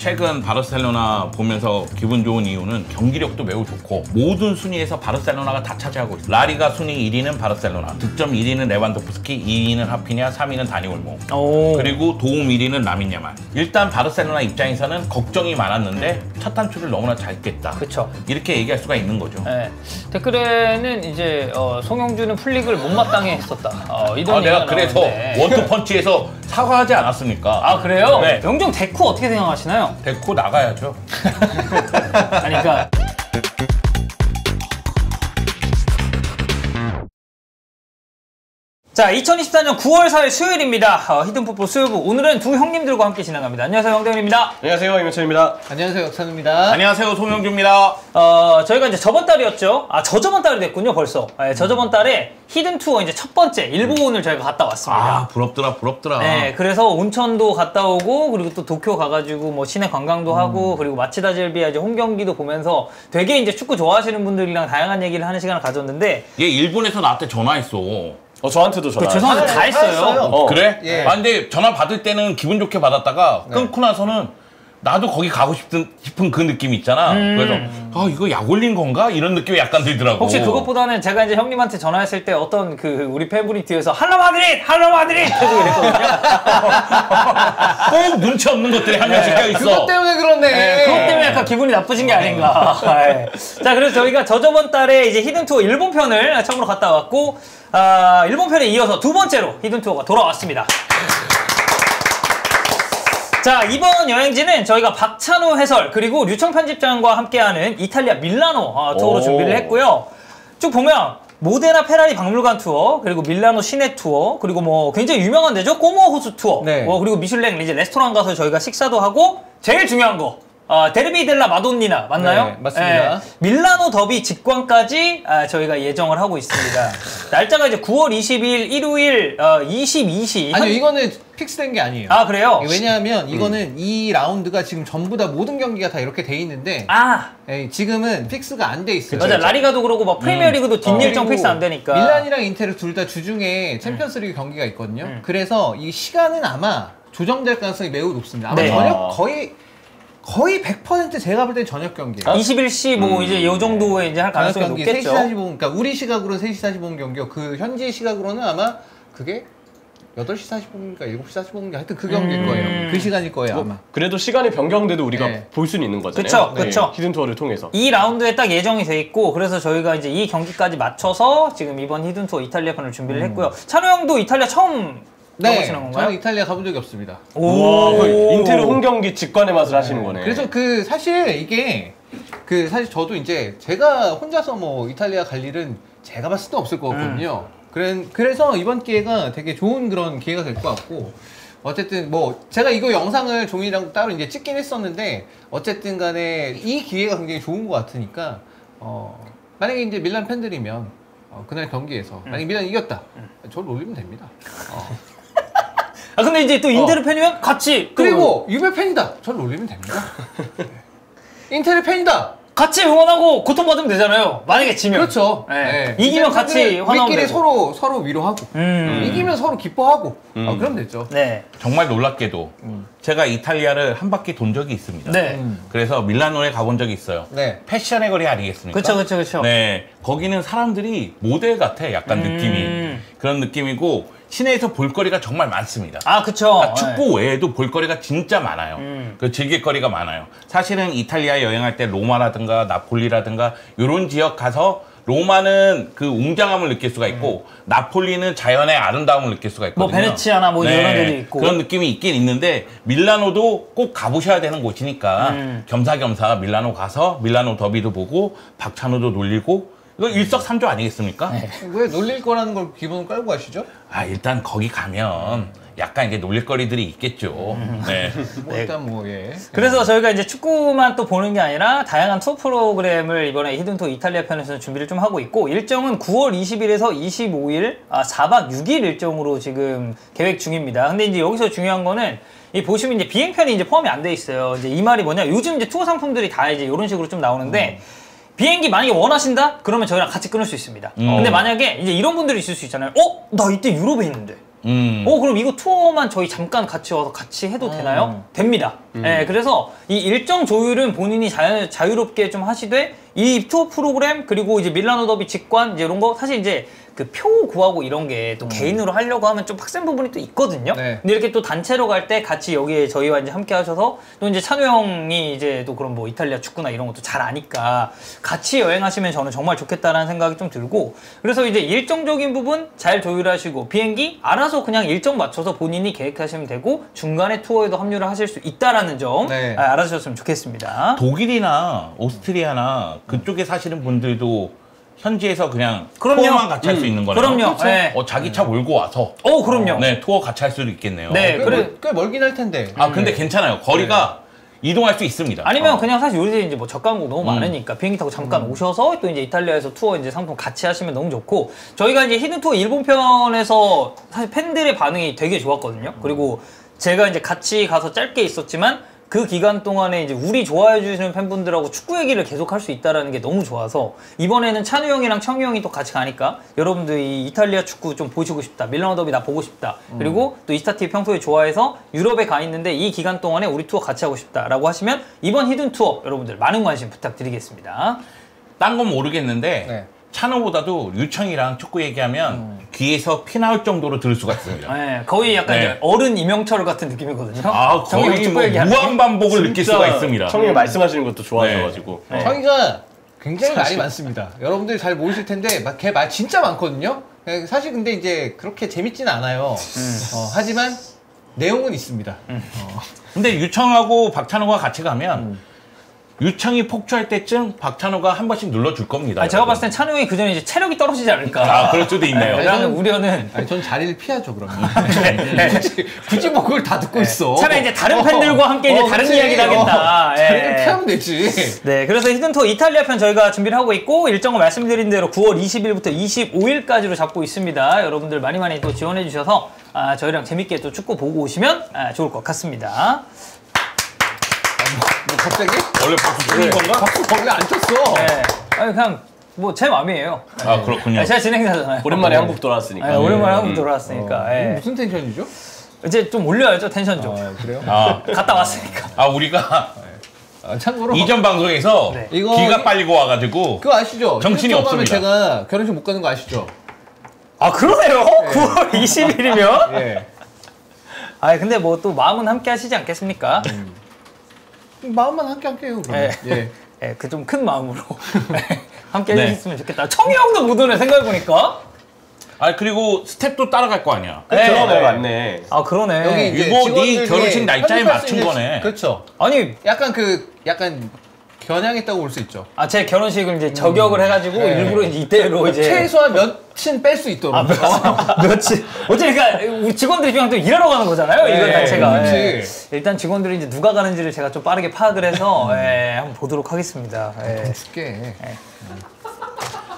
최근 바르셀로나 보면서 기분 좋은 이유는 경기력도 매우 좋고 모든 순위에서 바르셀로나가 다 차지하고 있어요. 라리가 순위 1위는 바르셀로나, 득점 1위는 레반도프스키, 2위는 하피냐, 3위는 다니 올모. 그리고 도움 1위는 라민 야말. 일단 바르셀로나 입장에서는 걱정이 많았는데 첫 단추를 너무나 잘 깼다. 그쵸. 이렇게 얘기할 수가 있는 거죠. 네. 댓글에는 이제 송영주는 플릭을 못마땅해 했었다. 이런 내가 그래서 원투펀치에서 사과하지 않았습니까? 아 그래요? 네. 영종 데쿠 어떻게 생각하시나요? 데코 나가야죠. 아니 그러니까 자, 2024년 9월 4일 수요일입니다. 히든풋볼 수요일부. 오늘은 두 형님들과 함께 진행합니다. 안녕하세요, 황대현입니다. 안녕하세요, 임현철입니다. 안녕하세요, 역찬우입니다. 안녕하세요, 송영주입니다. 저희가 이제 저번 달이었죠. 저저번 달이 됐군요, 벌써. 저저번 달에 히든투어 이제 첫 번째 일본을 저희가 갔다 왔습니다. 부럽더라. 네, 그래서 온천도 갔다 오고, 그리고 또 도쿄 가가지고 뭐 시내 관광도 하고, 그리고 마치다 젤비아 이제 홈 경기도 보면서 되게 이제 축구 좋아하시는 분들이랑 다양한 얘기를 하는 시간을 가졌는데, 얘 일본에서 나한테 전화했어. 저한테도 전화. 죄송한데 다 했어요. 그래? 예. 근데 전화 받을 때는 기분 좋게 받았다가 끊고 나서는 나도 거기 가고 싶은 그 느낌 있잖아. 그래서 이거 약 올린 건가? 이런 느낌이 약간 들더라고. 혹시 그것보다는 제가 이제 형님한테 전화했을 때 어떤 우리 팬분이 뒤에서 할라 마드릿! 할라 마드릿! 해주고 이랬거든요. 꼭 눈치 없는 것들이 한 명씩 껴있어. 그것 때문에 그렇네. 그것 때문에 약간 기분이 나쁘신 게 아닌가. 자, 그래서 저희가 저저번 달에 이제 히든투어 일본 편을 처음으로 갔다 왔고, 일본 편에 이어서 두 번째로 히든투어가 돌아왔습니다. 자, 이번 여행지는 저희가 박찬호 해설 그리고 류청 편집장과 함께하는 이탈리아 밀라노 투어로 준비를 했고요. 쭉 보면 모데나 페라리 박물관 투어, 그리고 밀라노 시내 투어, 그리고 뭐 굉장히 유명한 데죠. 꼬모 호수 투어, 네. 그리고 미슐랭 이제 레스토랑 가서 저희가 식사도 하고, 제일 중요한 거 데르비 델라 마돈니나 맞나요? 네, 맞습니다. 밀라노 더비 직관까지 저희가 예정을 하고 있습니다. 날짜가 이제 9월 22일 일요일 22시. 아니요, 이거는 픽스된 게 아니에요. 아, 그래요? 왜냐하면 이거는 이 라운드가 지금 전부 다 모든 경기가 다 이렇게 돼 있는데 지금은 픽스가 안 돼 있어요. 맞아, 라리가도 그러고 막 프리미어리그도 뒷일정 픽스 안 되니까. 밀란이랑 인테르 둘 다 주중에 챔피언스리그 경기가 있거든요. 그래서 이 시간은 아마 조정될 가능성이 매우 높습니다. 아마 네. 저녁 거의 100% 제가 볼 때 저녁 경기예요. 21시 뭐 이제 이 정도에 이제 할 가능성이 경기 높겠죠. 3시 45분, 그러니까 우리 시각으로는 3시 45분 경기요. 그 현지 시각으로는 아마 그게 8시 45분인가 7시 45분인가 하여튼 그 경기일 거예요. 그 시간일 거예요, 아마. 그래도 시간이 변경돼도 우리가 네. 볼 수는 있는 거잖아요. 그쵸. 히든 투어를 통해서. 이 라운드에 딱 예정이 돼 있고, 그래서 저희가 이제 이 경기까지 맞춰서 지금 이번 히든 투어 이탈리아 편을 준비를 했고요. 찬호 형도 이탈리아 처음 가보시는 건가요? 저는 이탈리아 가본 적이 없습니다. 우와, 거의 인테르 홈 경기 직관의 맛을 하시는 거네. 그래서 사실 이게 사실 저도 이제 제가 혼자서 뭐 이탈리아 갈 일은 제가 봤을 때 없을 것 같거든요. 그래서 이번 기회가 되게 좋은 그런 기회가 될 것 같고, 어쨌든 뭐 제가 이거 영상을 종이랑 따로 이제 찍긴 했었는데 어쨌든 간에 이 기회가 굉장히 좋은 것 같으니까 만약에 이제 밀란 팬들이면 그날 경기에서 만약에 밀란이 이겼다, 저를 올리면 됩니다. 근데 이제 또 인테르 팬이면 같이 그리고 유베 팬이다, 저를 올리면 됩니다. 인테르 팬이다, 같이 응원하고 고통받으면 되잖아요. 만약에 지면. 그렇죠. 네. 이기면 같이 화나면 우리끼리 되고. 서로 위로하고 이기면 서로 기뻐하고 그럼 됐죠. 네. 정말 놀랍게도 제가 이탈리아를 한 바퀴 돈 적이 있습니다. 네. 그래서 밀라노에 가본 적이 있어요. 네. 패션의 거리 아니겠습니까? 그쵸. 네, 거기는 사람들이 모델 같아, 약간 느낌이. 그런 느낌이고 시내에서 볼거리가 정말 많습니다. 그쵸. 그러니까 축구 외에도 볼거리가 진짜 많아요. 그 즐길거리가 많아요. 사실은 이탈리아 여행할 때 로마라든가 나폴리라든가 이런 지역 가서 로마는 그 웅장함을 느낄 수가 있고 나폴리는 자연의 아름다움을 느낄 수가 있거든요. 뭐 베네치아나 뭐 이런 데도 있고 그런 느낌이 있긴 있는데 밀라노도 꼭 가보셔야 되는 곳이니까 겸사겸사 밀라노 가서 밀라노 더비도 보고 박찬호도 놀리고 이거 일석삼조 아니겠습니까? 네. 왜 놀릴 거라는 걸 기본으로 깔고 가시죠? 일단 거기 가면 약간 이제 놀릴거리들이 있겠죠. 네. 일단 예. 그래서 저희가 이제 축구만 또 보는 게 아니라 다양한 투어 프로그램을 이번에 히든투어 이탈리아 편에서 준비를 좀 하고 있고, 일정은 9월 20일에서 25일 4박 6일 일정으로 지금 계획 중입니다. 근데 이제 여기서 중요한 거는 이 보시면 이제 비행편이 이제 포함이 안 돼 있어요. 이제 이 말이 뭐냐? 요즘 이제 투어 상품들이 다 이제 이런 식으로 좀 나오는데 비행기 만약에 원하신다? 그러면 저희랑 같이 끊을 수 있습니다. 근데 만약에 이제 이런 분들이 있을 수 있잖아요. 나 이때 유럽에 있는데 그럼 이거 투어만 저희 잠깐 같이 와서 같이 해도 되나요? 됩니다. 네, 그래서 이 일정 조율은 본인이 자유롭게 좀 하시되 이 투어 프로그램 그리고 이제 밀라노 더비 직관 이제 이런 거 사실 이제 그 표 구하고 이런 게 또 개인으로 하려고 하면 좀 빡센 부분이 또 있거든요. 네. 근데 이렇게 또 단체로 갈 때 같이 여기에 저희와 이제 함께 하셔서 또 이제 찬우 형이 이제 또 그런 뭐 이탈리아 축구나 이런 것도 잘 아니까 같이 여행하시면 저는 정말 좋겠다라는 생각이 좀 들고 그래서 이제 일정적인 부분 잘 조율하시고 비행기 알아서 그냥 일정 맞춰서 본인이 계획하시면 되고 중간에 투어에도 합류를 하실 수 있다라는 점 네. 알아주셨으면 좋겠습니다. 독일이나 오스트리아나 그쪽에 사시는 분들도 현지에서 그냥 그럼요. 투어만 같이 할 수 있는 거네요. 그럼요. 네. 자기 차 몰고 와서 그럼요. 네, 투어 같이 할 수도 있겠네요. 네. 꽤 멀긴 할 텐데. 근데 괜찮아요. 거리가 이동할 수 있습니다. 아니면 그냥 사실 요새 이제 뭐 저가항공 너무 많으니까 비행기 타고 잠깐 오셔서 또 이제 이탈리아에서 투어 이제 상품 같이 하시면 너무 좋고 저희가 이제 히든 투어 일본 편에서 사실 팬들의 반응이 되게 좋았거든요. 그리고 제가 이제 같이 가서 짧게 있었지만 그 기간 동안에 이제 우리 좋아해 주시는 팬분들하고 축구 얘기를 계속 할 수 있다는 게 너무 좋아서 이번에는 찬우 형이랑 청유 형이 또 같이 가니까 여러분들 이 이탈리아 축구 좀 보시고 싶다. 밀라노 더비 나 보고 싶다. 그리고 또 이스타TV 평소에 좋아해서 유럽에 가 있는데 이 기간 동안에 우리 투어 같이 하고 싶다라고 하시면 이번 히든 투어 여러분들 많은 관심 부탁드리겠습니다. 딴 건 모르겠는데 네. 찬호보다도 류청이랑 축구 얘기하면 귀에서 피 나올 정도로 들을 수가 있습니다. 네, 거의 약간 네. 이제 어른 이명철 같은 느낌이거든요. 거의 뭐 축구 얘기하는 게. 무한반복을 느낄 수가 있습니다. 청룡이 말씀하시는 것도 좋아져가지고. 네. 청이가 굉장히 말이 많습니다. 여러분들이 잘 모르실 텐데 걔 말 진짜 많거든요. 사실 근데 이제 그렇게 재밌지는 않아요. 하지만 내용은 있습니다. 근데 유청하고 박찬호가 같이 가면 유청이 폭주할 때쯤 박찬호가 한 번씩 눌러줄 겁니다. 제가 봤을 땐 찬우 형이 그 전에 이제 체력이 떨어지지 않을까. 그럴 수도 있네요. 라는 우려는. 아니, 전 자리를 피하죠, 그러면. 굳이 뭐 그걸 다 듣고 있어. 차라리 이제 다른 팬들과 함께 이제 다른 그치. 이야기를 하겠다. 자리를 피하면 되지. 네, 그래서 히든투어 이탈리아 편 저희가 준비를 하고 있고 일정을 말씀드린 대로 9월 20일부터 25일까지로 잡고 있습니다. 여러분들 많이 또 지원해 주셔서 저희랑 재밌게 또 축구 보고 오시면 좋을 것 같습니다. 뭐 갑자기? 원래 박수 치는 건가? 박수 원래 안 쳤어. 네, 아니 그냥 뭐 제 마음이에요. 그렇군요. 제가 진행자잖아요. 오랜만에 한국 돌아왔으니까. 오랜만에 한국 돌아왔으니까. 무슨 텐션이죠? 이제 좀 올려야죠 텐션 좀. 그래요? 갔다 왔으니까. 우리가 참고로 이전 방송에서 네. 이거 기가 빨리고 와가지고 그거 아시죠? 정신이 휴가 가면 없습니다. 제가 결혼식 못 가는 거 아시죠? 그러네요. 9월 20일이면. 예. 근데 뭐 또 마음은 함께 하시지 않겠습니까? 마음만 함께 해요, 그러면. 예. 예. 그 좀 큰 마음으로 함께 네. 해주셨으면 좋겠다. 청이 형도 못 오네 생각해보니까. 그리고 스텝도 따라갈 거 아니야. 네. 네, 맞네. 그러네. 여기 이제 이거 네 직원들 결혼식 중에 날짜에 편집할 수 맞춘 있는 거네. 그렇죠. 아니 약간 겨냥했다고 볼 수 있죠. 제 결혼식을 이제 저격을 해가지고 네. 일부러 이제 이때로 이제 최소한 몇친 뺄 수 있도록. 며칠 어째 그러니까 우리 직원들이 그냥 또 일하러 가는 거잖아요. 이거 네, 자체가. 그렇지. 예. 일단 직원들이 이제 누가 가는지를 제가 좀 빠르게 파악을 해서 한번 보도록 하겠습니다. 예. 쉽게.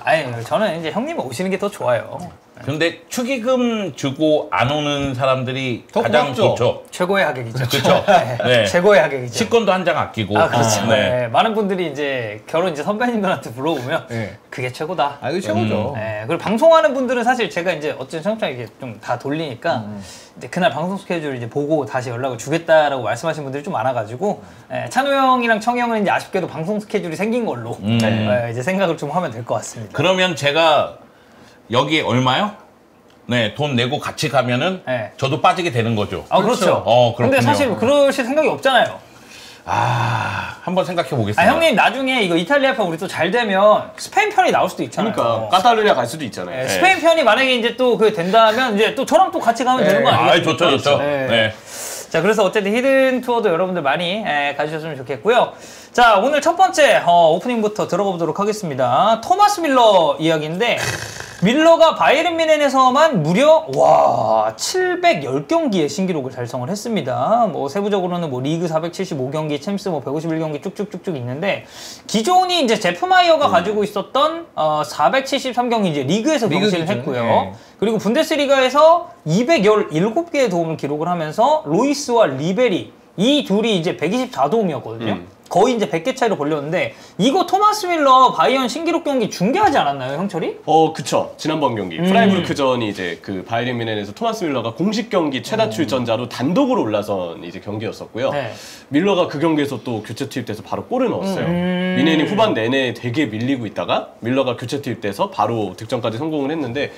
아니 저는 이제 형님 오시는 게 더 좋아요. 근데 축의금 주고 안 오는 사람들이 더 가장 고맙죠. 좋죠. 최고의 하객이죠. 그렇죠. 네. 최고의 하객이죠. 식권도 한 장 아끼고. 그렇죠. 네. 네. 많은 분들이 이제 결혼 이제 선배님들한테 불러오면 네. 그게 최고다. 이거 최고죠. 네. 그리고 방송하는 분들은 사실 제가 이제 어쨌든 청취자 이게 좀 다 돌리니까 이제 그날 방송 스케줄 이제 보고 다시 연락을 주겠다라고 말씀하신 분들이 좀 많아가지고 찬우 형이랑 청이 형은 이제 아쉽게도 방송 스케줄이 생긴 걸로 이제 생각을 좀 하면 될 것 같습니다. 그러면 제가 여기 얼마요? 네, 돈 내고 같이 가면은 네. 저도 빠지게 되는 거죠. 그렇죠. 그렇군요. 근데 사실 그러실 생각이 없잖아요. 한번 생각해 보겠습니다. 형님 나중에 이거 이탈리아 편 우리 또 잘 되면 스페인 편이 나올 수도 있잖아요. 그러니까 까탈루냐 갈 수도 있잖아요. 네, 스페인 편이 만약에 이제 또 그 된다면 이제 또 저랑 또 같이 가면 되는 거 아니겠습니까? 좋죠. 네. 네. 자, 그래서 어쨌든 히든 투어도 여러분들 많이 가주셨으면 좋겠고요. 자, 오늘 첫 번째 오프닝부터 들어가 보도록 하겠습니다. 토마스 밀러 이야기인데 밀러가 바이에른 뮌헨에서만 무려 710경기의 신기록을 달성을 했습니다. 뭐 세부적으로는 뭐 리그 475경기, 챔스 뭐 151경기 쭉쭉쭉쭉 있는데 기존이 이제 제프 마이어가 가지고 있었던 473경기 이제 리그에서 경신을 기준. 했고요. 네. 그리고 분데스리가에서 217개의 도움을 기록을 하면서 로이스와 리베리 이 둘이 이제 124도움이었거든요. 거의 이제 100개 차이로 벌렸는데 이거 토마스 밀러 바이언 신기록 경기 중계하지 않았나요, 형철이? 그쵸. 지난번 경기 프라이부르크전이 이제 그 바이에른 뮌헨에서 토마스 밀러가 공식 경기 최다 출전자로 단독으로 올라선 이제 경기였었고요. 네. 밀러가 그 경기에서 또 교체 투입돼서 바로 골을 넣었어요. 뮌헨이 후반 내내 되게 밀리고 있다가 밀러가 교체 투입돼서 바로 득점까지 성공을 했는데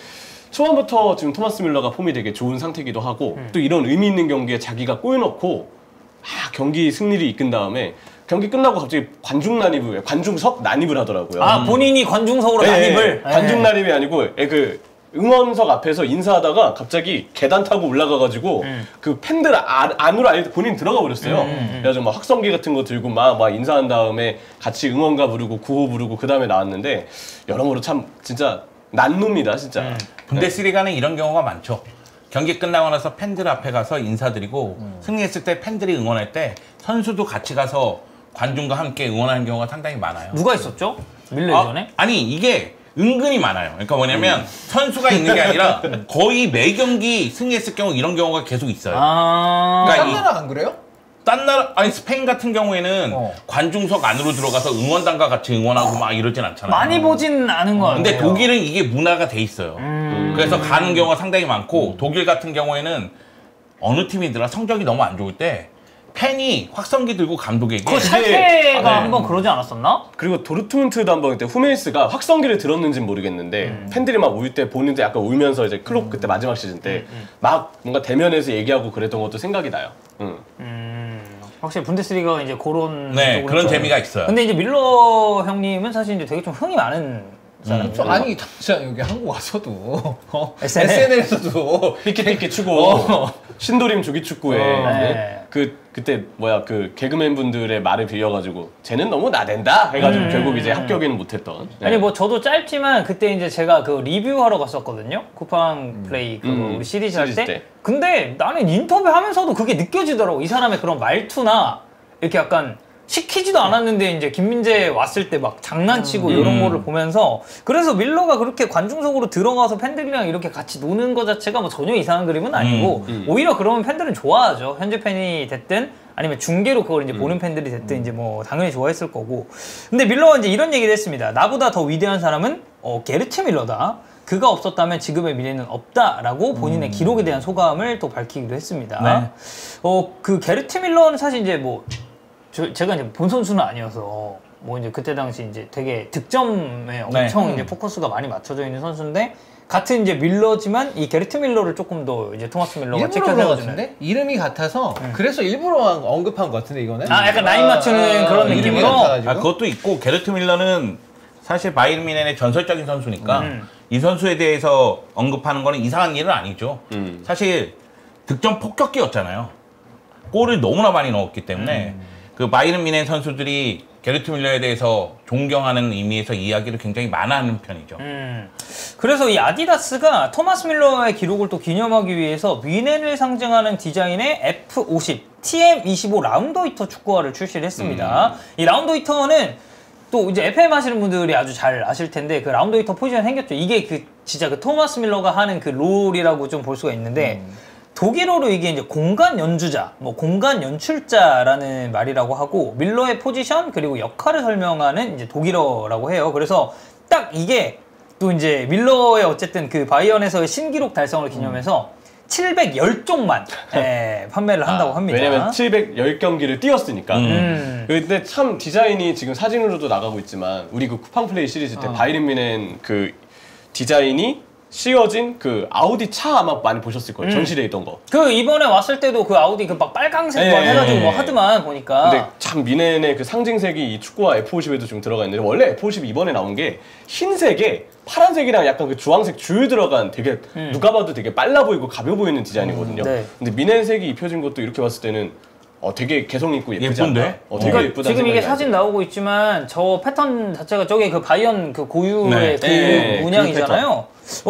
초반부터 지금 토마스 밀러가 폼이 되게 좋은 상태이기도 하고 또 이런 의미 있는 경기에 자기가 골 넣고 경기 승리를 이끈 다음에 경기 끝나고 갑자기 관중석 난입을 하더라고요. 아, 본인이 관중석으로 난입을? 관중 난입이 아니고 그 응원석 앞에서 인사하다가 갑자기 계단 타고 올라가가지고 그 팬들 안으로 본인 들어가 버렸어요. 그래가지고 막 확성기 같은 거 들고 막 인사한 다음에 같이 응원가 부르고 구호 부르고 그 다음에 나왔는데 여러모로 참 진짜 난놈이다 진짜. 분데스리가는 이런 경우가 많죠. 경기 끝나고 나서 팬들 앞에 가서 인사드리고 승리했을 때 팬들이 응원할 때 선수도 같이 가서 관중과 함께 응원하는 경우가 상당히 많아요. 누가 있었죠? 밀러 예전에? 아니 이게 은근히 많아요. 그러니까 뭐냐면 선수가 있는 게 아니라 거의 매 경기 승리했을 경우 이런 경우가 계속 있어요. 아, 딴 나라 안 그래요? 딴 나라 아니 스페인 같은 경우에는 관중석 안으로 들어가서 응원단과 같이 응원하고 막 이러진 않잖아요. 많이 보진 않은 거 같아요. 근데 독일은 이게 문화가 돼 있어요. 그래서 가는 경우가 상당히 많고 독일 같은 경우에는 어느 팀이더라 성적이 너무 안 좋을 때 팬이 확성기 들고 감독에게 그 샬케가 한번 그러지 않았었나? 그리고 도르트문트도 한번 그때 후메이스가 확성기를 들었는지는 모르겠는데 팬들이 막 울 때 보는데 약간 울면서 이제 클롭 그때 마지막 시즌 때 막 뭔가 대면에서 얘기하고 그랬던 것도 생각이 나요. 확실히 분데스리가가 이제 그런 네, 쪽으로 그런 좀. 재미가 있어요. 근데 이제 밀러 형님은 사실 이제 되게 좀 흥이 많은 사람이죠. 아니 당장 여기 한국 와서도 SNL? SNL에서도 삐끼삐끼 추고 신도림 조기축구에 네. 그때 그 개그맨 분들의 말을 빌려가지고 쟤는 너무 나댄다 해가지고 결국 이제 합격에는 못했던. 아니 뭐 저도 짧지만 그때 이제 제가 그 리뷰하러 갔었거든요. 쿠팡 플레이 그거 우리 시리즈 할 때. 때. 근데 나는 인터뷰하면서도 그게 느껴지더라고. 이 사람의 그런 말투나 이렇게 약간 시키지도 않았는데 이제 김민재 왔을 때 막 장난치고 이런 거를 보면서 그래서 밀러가 그렇게 관중석으로 들어가서 팬들이랑 이렇게 같이 노는 거 자체가 뭐 전혀 이상한 그림은 아니고 오히려 그러면 팬들은 좋아하죠. 현지 팬이 됐든 아니면 중계로 그걸 이제 보는 팬들이 됐든 이제 뭐 당연히 좋아했을 거고. 근데 밀러가 이제 이런 얘기를 했습니다. 나보다 더 위대한 사람은 게르트 밀러다. 그가 없었다면 지금의 미래는 없다라고 본인의 기록에 대한 소감을 또 밝히기도 했습니다. 네. 그 게르트 밀러는 사실 이제 뭐 제가 이제 본 선수는 아니어서 뭐 이제 그때 당시 이제 되게 득점에 엄청 이제 포커스가 많이 맞춰져 있는 선수인데 같은 이제 밀러지만 이 게르트 밀러를 조금 더 이제 토마스 밀러가 일부러 그런 것 같은데? 이름이 같아서 그래서 일부러 언급한 것 같은데 이거는? 아 약간 라인 맞추는 그런 이름이 느낌으로. 같아가지고. 그것도 있고 게르트 밀러는 사실 바이에른 뮌헨의 전설적인 선수니까 이 선수에 대해서 언급하는 거는 이상한 일은 아니죠. 사실 득점 폭격기였잖아요. 골을 너무나 많이 넣었기 때문에 그 바이에른 뮌헨 선수들이 게르트 밀러에 대해서 존경하는 의미에서 이야기를 굉장히 많아하는 편이죠. 그래서 이 아디다스가 토마스 밀러의 기록을 또 기념하기 위해서 뮌헨을 상징하는 디자인의 F50 TM25 라운드 히터 축구화를 출시를 했습니다. 이 라운드 히터는 또 이제 FM 하시는 분들이 아주 잘 아실 텐데 그 라운드 히터 포지션이 생겼죠. 이게 그 진짜 그 토마스 밀러가 하는 그 롤이라고 좀 볼 수가 있는데 독일어로 이게 이제 공간 연주자, 뭐 공간 연출자라는 말이라고 하고 밀러의 포지션 그리고 역할을 설명하는 이제 독일어라고 해요. 그래서 딱 이게 또 이제 밀러의 어쨌든 그 바이언에서의 신기록 달성을 기념해서 710쪽만 판매를 한다고 합니다. 왜냐면 710경기를 뛰었으니까. 근데 참 디자인이 지금 사진으로도 나가고 있지만 우리 그 쿠팡 플레이 시리즈 때 바이에른 뮌헨 그 디자인이 씌워진 그 아우디 차 아마 많이 보셨을 거예요. 전시돼 있던 거. 그 이번에 왔을 때도 그 아우디 그 막 빨강색 막 해가지고 뭐 하드만 보니까. 근데 참 뮌헨의 그 상징색이 이 축구화 F50에도 좀 들어가 있는데 원래 F50 이번에 나온 게 흰색에 파란색이랑 약간 그 주황색 줄 들어간 되게 누가 봐도 되게 빨라 보이고 가벼워 보이는 디자인이거든요. 네. 근데 뮌헨색이 입혀진 것도 이렇게 봤을 때는 되게 개성 있고 예쁘지 예쁜데? 않나? 되게 그러니까 예쁘다. 지금 이게 사진 나오고 있지만 저 패턴 자체가 저게 그 바이언 그 고유의 그 네, 문양이잖아요.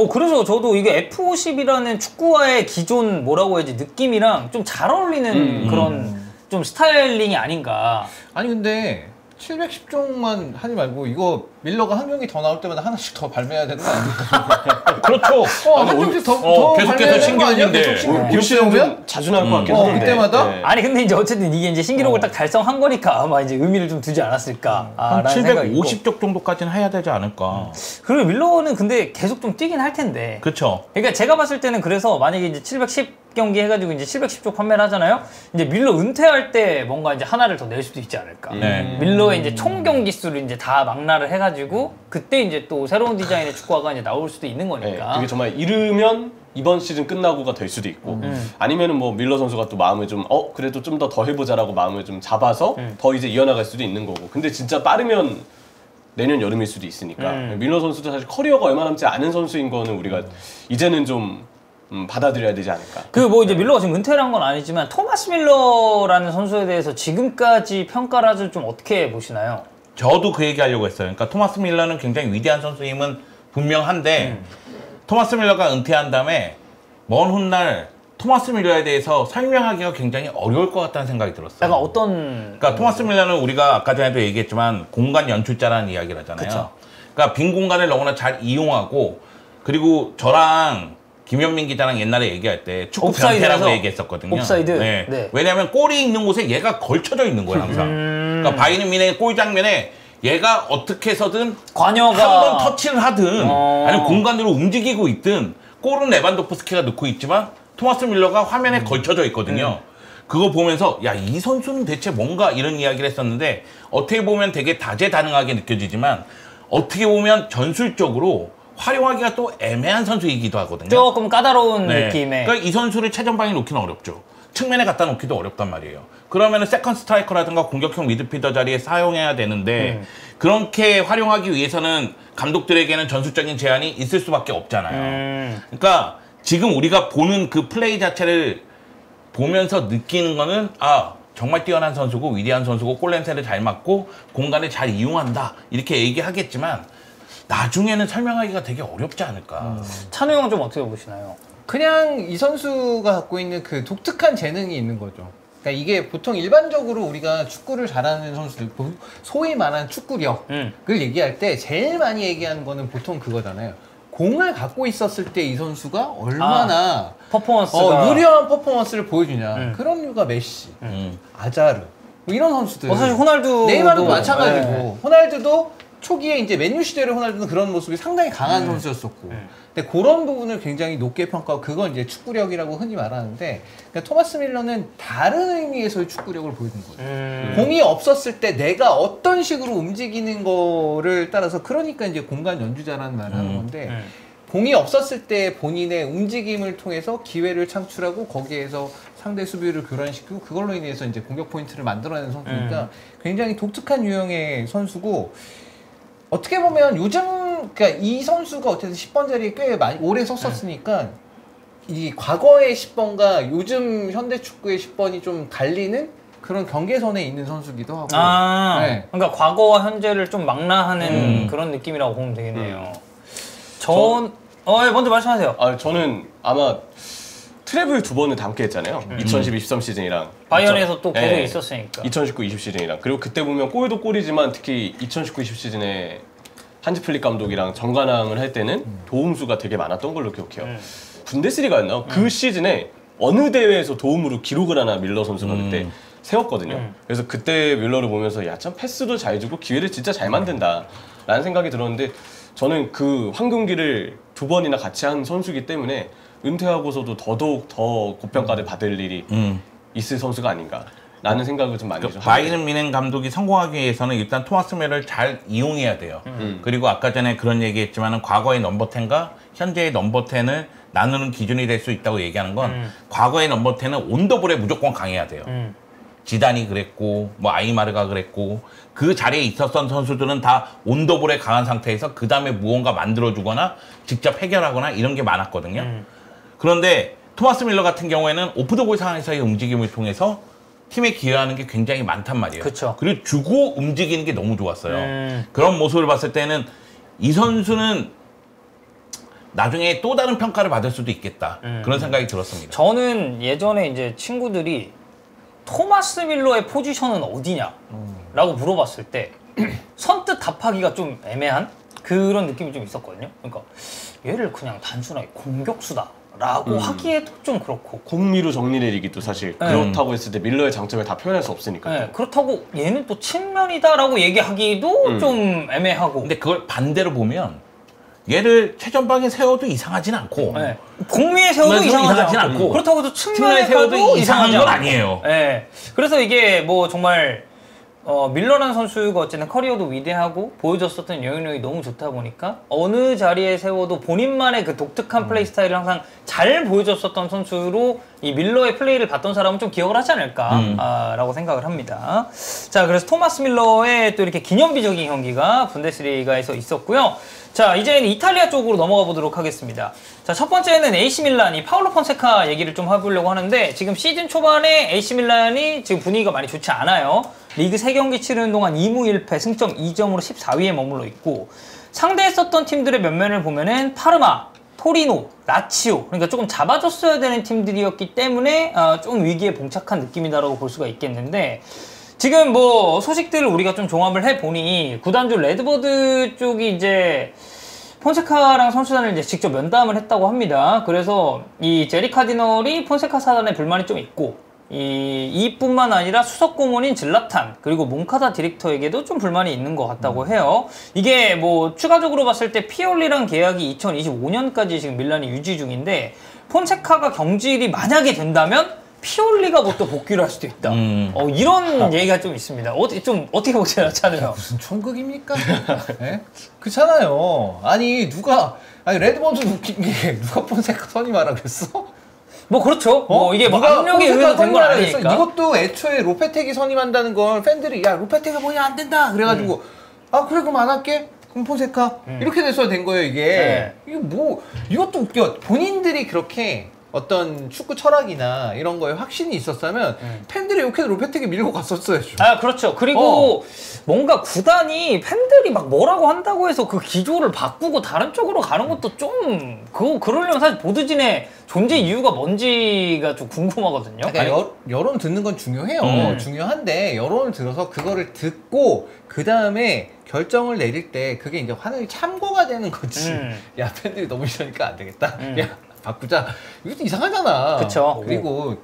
그래서 저도 이게 F50이라는 축구화의 기존 뭐라고 해야지 느낌이랑 좀 잘 어울리는 그런 좀 스타일링이 아닌가. 아니 근데 710종만 하지 말고 이거 밀러가 한 경기 더 나올 때마다 하나씩 더 발매해야 되는 거 아닙니까? 그렇죠. 한 경기 더 계속해서 신기록인데 올 시즌 좀 자주 나올 것 같긴 하던데. 그때마다? 네. 아니 근데 이제 어쨌든 이게 이제 신기록을 딱 달성한 거니까 아마 이제 의미를 좀 두지 않았을까. 한 라는 생각이 있고. 750쪽 정도까지는 해야 되지 않을까. 그리고 밀러는 근데 계속 좀 뛰긴 할 텐데. 그렇죠. 그러니까 제가 봤을 때는 그래서 만약에 이제 710경기 해가지고 이제 710쪽 판매를 하잖아요. 이제 밀러 은퇴할 때 뭔가 이제 하나를 더 낼 수도 있지 않을까. 네. 밀러의 이제 총 경기 수를 이제 다 망라를 해가지고 그때 이제 또 새로운 디자인의 축구화가 이제 나올 수도 있는 네, 거니까. 그게 정말 이르면 이번 시즌 끝나고가 될 수도 있고 아니면은 뭐 밀러 선수가 또 마음을 좀 그래도 좀 더 해보자라고 마음을 좀 잡아서 더 이제 이어나갈 수도 있는 거고. 근데 진짜 빠르면 내년 여름일 수도 있으니까 밀러 선수도 사실 커리어가 얼마 남지 않은 선수인 거는 우리가 이제는 좀 받아들여야 되지 않을까. 그 뭐 이제 밀러가 지금 은퇴를 한 건 아니지만 토마스 밀러라는 선수에 대해서 지금까지 평가를 좀 어떻게 보시나요? 저도 그 얘기 하려고 했어요. 그러니까 토마스 밀러는 굉장히 위대한 선수임은 분명한데 토마스 밀러가 은퇴한 다음에 먼 훗날 토마스 밀러에 대해서 설명하기가 굉장히 어려울 것 같다는 생각이 들었어요. 약간 어떤 그러니까 토마스 밀러는 우리가 아까 전에도 얘기했지만 공간 연출자라는 이야기를 하잖아요. 그쵸. 그러니까 빈 공간을 너무나 잘 이용하고 그리고 저랑 김현민 기자랑 옛날에 얘기할 때 축구 옵사이드에서? 변태라고 얘기했었거든요. 옵사이드? 네. 네. 왜냐하면 골이 있는 곳에 얘가 걸쳐져 있는 거예요 항상. 그러니까 바이에른 뮌헨의 골 장면에 얘가 어떻게 해서든 관여가 한 번 터치를 하든 아니면 공간으로 움직이고 있든 골은 레반도프스키가 넣고 있지만 토마스 밀러가 화면에 걸쳐져 있거든요. 그거 보면서 야, 이 선수는 대체 뭔가 이런 이야기를 했었는데 어떻게 보면 되게 다재다능하게 느껴지지만 어떻게 보면 전술적으로 활용하기가 또 애매한 선수이기도 하거든요. 조금 까다로운 네. 느낌의 그러니까 이 선수를 최전방에 놓기는 어렵죠. 측면에 갖다 놓기도 어렵단 말이에요. 그러면은 세컨 스트라이커라든가 공격형 미드필더 자리에 사용해야 되는데 그렇게 활용하기 위해서는 감독들에게는 전술적인 제한이 있을 수밖에 없잖아요. 그러니까 지금 우리가 보는 그 플레이 자체를 보면서 느끼는 거는 정말 뛰어난 선수고 위대한 선수고 골 냄새를 잘 맡고 공간을 잘 이용한다 이렇게 얘기하겠지만 나중에는 설명하기가 되게 어렵지 않을까. 찬우 형은 좀 어떻게 보시나요? 그냥 이 선수가 갖고 있는 그 독특한 재능이 있는 거죠. 그러니까 이게 보통 일반적으로 우리가 축구를 잘하는 선수들, 소위 말하는 축구력을 얘기할 때 제일 많이 얘기하는 거는 보통 그거잖아요. 공을 갖고 있었을 때 이 선수가 얼마나 퍼포먼스가 유려한 퍼포먼스를 보여주냐. 그런 이유가 메시, 아자르 뭐 이런 선수들. 사실 호날두 네이마르도 마찬가지고 호날두도 초기에 이제 맨유 시절의 호날두는 그런 모습이 상당히 강한 선수였었고 근데 그런 부분을 굉장히 높게 평가하고 그건 이제 축구력이라고 흔히 말하는데 그러니까 토마스 밀러는 다른 의미에서의 축구력을 보여준 거죠. 공이 없었을 때 내가 어떤 식으로 움직이는 거를 따라서 그러니까 이제 공간 연주자라는 말을 하는 건데 공이 없었을 때 본인의 움직임을 통해서 기회를 창출하고 거기에서 상대 수비를 교란시키고 그걸로 인해서 이제 공격 포인트를 만들어내는 선수니까 굉장히 독특한 유형의 선수고 어떻게 보면 요즘 그러니까 이 선수가 어쨌든 10번 자리에 꽤 많이 오래 섰었으니까 이 과거의 10번과 요즘 현대 축구의 10번이 좀 갈리는 그런 경계선에 있는 선수기도 하고. 네. 그러니까 과거와 현재를 좀 망라하는 그런 느낌이라고 보면 되겠네요. 먼저 말씀하세요. 저는 아마 트래블 2번을 담게 했잖아요. 2012-13 시즌이랑 바이언에서 또 계속 있었으니까. 2019-20 시즌이랑 그리고 그때 보면 골도 골이지만 특히 2019-20 시즌에 한지 플릭 감독이랑 정관왕을 할 때는 도움수가 되게 많았던 걸로 기억해요. 분데스리가였나? 그 시즌에 어느 대회에서 도움으로 기록을 하나 밀러 선수가 그때 세웠거든요. 그래서 그때 밀러를 보면서 야, 참 패스도 잘 주고 기회를 진짜 잘 만든다 라는 생각이 들었는데 저는 그 한 경기를 2번이나 같이 한 선수이기 때문에 은퇴하고서도 더더욱 더 고평가를 받을 일이 있을 선수가 아닌가 라는 생각을 좀 많이 좀 하게 바이에른 뮌헨 감독이 성공하기 위해서는 일단 토마스 밀러를 잘 이용해야 돼요. 그리고 아까 전에 그런 얘기했지만은 과거의 넘버 10과 현재의 넘버 10을 나누는 기준이 될 수 있다고 얘기하는 건 과거의 넘버 10은 온더볼에 무조건 강해야 돼요. 지단이 그랬고 뭐 아이마르가 그랬고 그 자리에 있었던 선수들은 다 온더볼에 강한 상태에서 그 다음에 무언가 만들어주거나 직접 해결하거나 이런 게 많았거든요. 그런데 토마스 밀러 같은 경우에는 오프더볼 상황에서의 움직임을 통해서 팀에 기여하는 게 굉장히 많단 말이에요. 그쵸. 그리고 주고 움직이는 게 너무 좋았어요. 그런 모습을 봤을 때는 이 선수는 나중에 또 다른 평가를 받을 수도 있겠다. 그런 생각이 들었습니다. 저는 예전에 이제 친구들이 토마스 밀러의 포지션은 어디냐? 라고 물어봤을 때 선뜻 답하기가 좀 애매한 그런 느낌이 좀 있었거든요. 그러니까 얘를 그냥 단순하게 공격수다 라고 하기에도 좀 그렇고 공미로 정리를 내리기도 사실 그렇다고 했을 때 밀러의 장점을 다 표현할 수 없으니까. 네, 그렇다고 얘는 또 측면이다 라고 얘기하기도 좀 애매하고 근데 그걸 반대로 보면 얘를 최전방에 세워도 이상하진 않고 네. 공미에 세워도 이상하지 않고 그렇다고 해서 측면에 세워도 이상한 이상하지 건 않고. 아니에요. 네. 그래서 이게 뭐 정말 밀러라는 선수가 어쨌든 커리어도 위대하고 보여줬었던 영향력이 너무 좋다 보니까 어느 자리에 세워도 본인만의 그 독특한 플레이 스타일을 항상 잘 보여줬었던 선수로 이 밀러의 플레이를 봤던 사람은 좀 기억을 하지 않을까 라고 생각을 합니다. 자, 그래서 토마스 밀러의 또 이렇게 기념비적인 경기가 분데스리가에서 있었고요. 자, 이제는 이탈리아 쪽으로 넘어가 보도록 하겠습니다. 자, 첫 번째는 AC 밀란이 파울로 폰세카 얘기를 좀 해보려고 하는데 지금 시즌 초반에 AC 밀란이 지금 분위기가 많이 좋지 않아요. 리그 3경기 치르는 동안 2무 1패 승점 2점으로 14위에 머물러 있고 상대했었던 팀들의 면면을 보면은 파르마, 토리노, 라치오 그러니까 조금 잡아줬어야 되는 팀들이었기 때문에 좀 위기에 봉착한 느낌이다라고 볼 수가 있겠는데 지금 뭐 소식들을 우리가 좀 종합을 해보니 구단주 레드버드 쪽이 이제 폰세카랑 선수단을 이제 직접 면담을 했다고 합니다. 그래서 이 제리 카디널이 폰세카 사단에 불만이 좀 있고 이뿐만 아니라 수석 고문인 질라탄 그리고 몽카다 디렉터에게도 좀 불만이 있는 것 같다고 해요. 이게 뭐 추가적으로 봤을 때 피올리랑 계약이 2025년까지 지금 밀란이 유지 중인데 폰세카가 경질이 만약에 된다면 피올리가 뭐 또 복귀를 할 수도 있다. 이런 얘기가 좀 있습니다. 어떻게 보세요, 찬우요? 무슨 총극입니까? 네? 그렇잖아요. 아니 레드버드 웃긴 게 누가 폰세카 선임하라 그랬어? 뭐 그렇죠. 뭐 이게 뭐 압력에 의해서 된 건 아니니까. 이것도 애초에 로페텍이 선임한다는 걸 팬들이 야 로페텍이 뭐냐 안 된다 그래가지고 아 그래 그럼 안 할게. 그럼 폰세카 이렇게 돼서 된 거예요 이게. 네. 이게 뭐 이것도 웃겨. 본인들이 그렇게 어떤 축구 철학이나 이런 거에 확신이 있었다면 팬들이 욕해도 로페텍이 밀고 갔었어야죠. 아 그렇죠. 그리고 뭔가 구단이 팬들이 막 뭐라고 한다고 해서 그 기조를 바꾸고 다른 쪽으로 가는 것도 좀 그러려면 사실 보드진의 존재 이유가 뭔지가 좀 궁금하거든요. 그러니까 여론 듣는 건 중요해요. 중요한데 여론을 들어서 그거를 듣고 그 다음에 결정을 내릴 때 그게 이제 하나의 참고가 되는 거지. 야 팬들이 너무 싫으니까 안 되겠다. 야 바꾸자. 이것도 이상하잖아. 그쵸. 그리고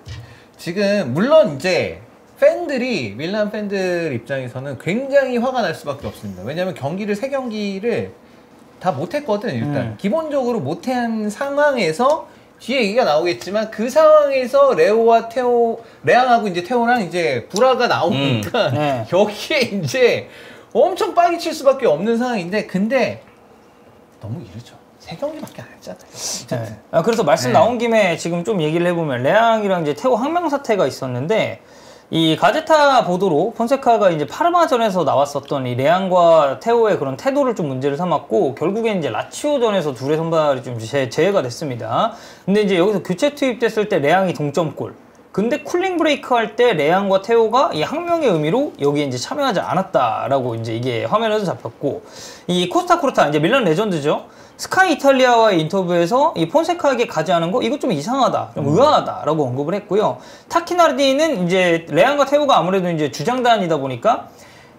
지금 물론 이제 팬들이 밀란 팬들 입장에서는 굉장히 화가 날 수밖에 없습니다. 왜냐하면 3경기를 다 못했거든 일단. 기본적으로 못한 상황에서 뒤에 얘기가 나오겠지만 그 상황에서 레앙하고 이제 테오랑 이제 불화가 나오니까 네. 여기에 이제 엄청 빠기 칠 수밖에 없는 상황인데 근데 너무 이르죠. 3경기밖에 안 했잖아요. 네. 그래서 말씀 나온 김에 지금 좀 얘기를 해보면 레앙이랑 이제 테오 항명 사태가 있었는데 이 가제타 보도로 폰세카가 이제 파르마전에서 나왔었던 이 레앙과 테오의 그런 태도를 좀 문제를 삼았고 결국엔 이제 라치오전에서 둘의 선발이 좀 제외가 됐습니다. 근데 이제 여기서 교체 투입됐을 때 레앙이 동점골. 근데 쿨링 브레이크 할 때 레앙과 테오가 이 항명의 의미로 여기에 이제 참여하지 않았다라고 이제 이게 화면에도 잡혔고 이 코스타 쿠르타 이제 밀란 레전드죠. 스카이 이탈리아와의 인터뷰에서 이 폰세카에게 가지하는 거 이거 좀 이상하다, 좀 의아하다라고 언급을 했고요. 타키나르디는 이제 레앙과 테오가 아무래도 이제 주장단이다 보니까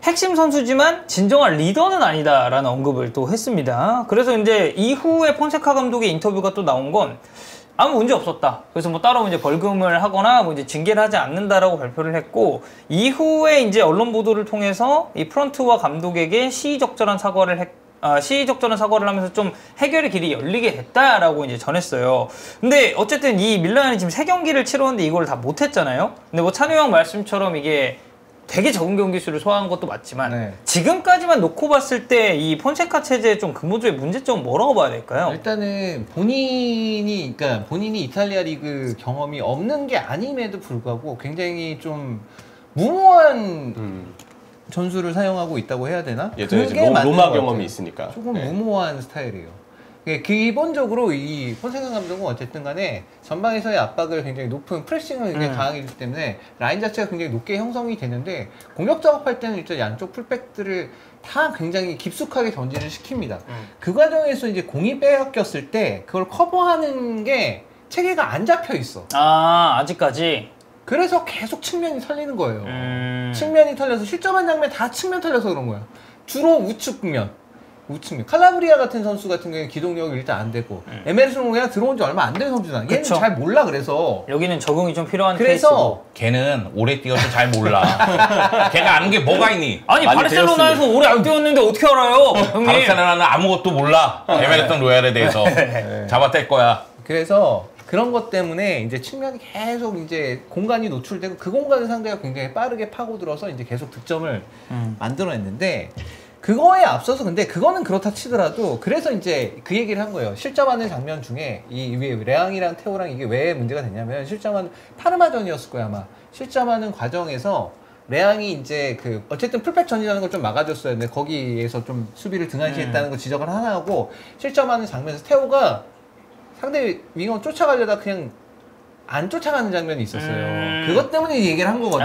핵심 선수지만 진정한 리더는 아니다라는 언급을 또 했습니다. 그래서 이제 이후에 폰세카 감독의 인터뷰가 또 나온 건 아무 문제 없었다. 그래서 뭐 따로 이제 벌금을 하거나 뭐 이제 징계를 하지 않는다라고 발표를 했고 이후에 이제 언론 보도를 통해서 이 프런트와 감독에게 시의적절한 사과를 하면서 좀 해결의 길이 열리게 됐다라고 이제 전했어요. 근데 어쨌든 이 밀란이 지금 3경기를 치렀는데 이걸 다 못했잖아요. 근데 뭐 찬우 형 말씀처럼 이게 되게 적은 경기 수를 소화한 것도 맞지만 지금까지만 놓고 봤을 때 이 폰세카 체제의 좀 근본적인 문제점은 뭐라고 봐야 될까요? 일단은 본인이 이탈리아 리그 경험이 없는 게 아님에도 불구하고 굉장히 좀 무모한 전술을 사용하고 있다고 해야 되나? 예전에 로마 경험이 있으니까 조금 무모한 스타일이에요. 기본적으로 이 폰세카 감독은 어쨌든 간에 전방에서의 압박을 굉장히 높은 프레싱을 굉장히 강하기 때문에 라인 자체가 굉장히 높게 형성이 되는데 공격 작업할 때는 일단 양쪽 풀백들을 다 굉장히 깊숙하게 전진을 시킵니다. 그 과정에서 이제 공이 빼앗겼을 때 그걸 커버하는 게 체계가 안 잡혀 있어. 아직까지? 그래서 계속 측면이 털리는 거예요. 측면이 털려서 실점한 장면 다 측면 털려서 그런 거야. 주로 우측면. 칼라브리아 같은 선수 같은 경우에 기동력이 일단 안 되고 에메르슨 그냥 들어온 지 얼마 안 된 선수잖아. 얘는 그쵸. 잘 몰라. 그래서 여기는 적응이 좀 필요한 그래서 케이스고. 걔는 오래 뛰어서 잘 몰라. 걔가 아는 게 뭐가 있니? 아니 많이 바르셀로나에서 오래 안 뛰었는데 어떻게 알아요, 형님? 바르셀로나는 아무것도 몰라. 에메르슨 로얄에 대해서 잡아뗄 거야. 그래서 그런 것 때문에 이제 측면이 계속 이제 공간이 노출되고 그 공간을 상대가 굉장히 빠르게 파고들어서 이제 계속 득점을 만들어냈는데 그거에 앞서서 근데 그거는 그렇다 치더라도 그래서 이제 그 얘기를 한 거예요. 실점하는 장면 중에 이 레앙이랑 테오랑 이게 왜 문제가 됐냐면 실점하는 파르마전이었을 거야 아마. 실점하는 과정에서 레앙이 이제 그 어쨌든 풀백 전이라는 걸 좀 막아줬어야 했는데 거기에서 좀 수비를 등한시했다는 거 지적을 하나 하고 실점하는 장면에서 테오가 상대 윙어 쫓아가려다 그냥 안 쫓아가는 장면이 있었어요. 그것 때문에 얘기를 한 거거든.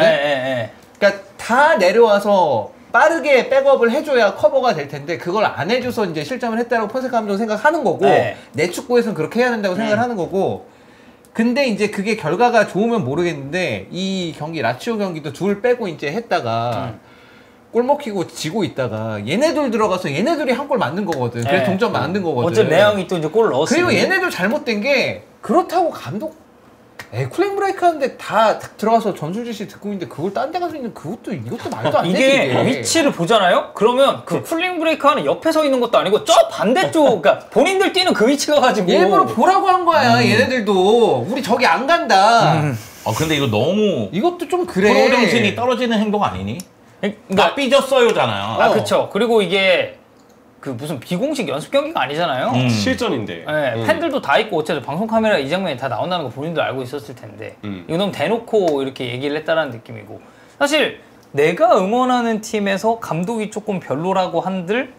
그러니까 다 내려와서 빠르게 백업을 해줘야 커버가 될 텐데 그걸 안 해줘서 이제 실점을 했다고 폰세카 감독은 생각하는 거고 내 축구에서는 그렇게 해야 된다고 생각을 하는 거고 근데 이제 그게 결과가 좋으면 모르겠는데 이 경기 라치오 경기도 둘 빼고 이제 했다가 골 먹히고 지고 있다가 얘네들 들어가서 얘네들이 한 골 만든 거거든. 그래서 동점 만든 거거든. 어쨌든 레앙이 또 이제 골을 넣었어. 그리고 얘네들 잘못된 게 그렇다고 감독 쿨링 브레이크 하는데 다 들어가서 전술 지시 듣고 있는데 그걸 딴 데 가서 있는 그것도 이것도 말도 안 되지. 이게 위치를 보잖아요? 그러면 그 쿨링 브레이크 하는 옆에 서 있는 것도 아니고 저 반대쪽 그러니까 본인들 뛰는 그 위치 가가지고 일부러 보라고 한 거야. 얘네들도 우리 저기 안 간다. 근데 이거 너무 이것도 좀 그래. 프로 정신이 떨어지는 행동 아니니? 나 그러니까, 삐졌어요잖아요. 아 그쵸. 그리고 이게 그 무슨 비공식 연습 경기가 아니잖아요. 실전인데. 네, 팬들도 다 있고 어쨌든 방송 카메라 이 장면이 다 나온다는 거 본인도 알고 있었을 텐데 이거 너무 대놓고 이렇게 얘기를 했다라는 느낌이고 사실 내가 응원하는 팀에서 감독이 조금 별로라고 한들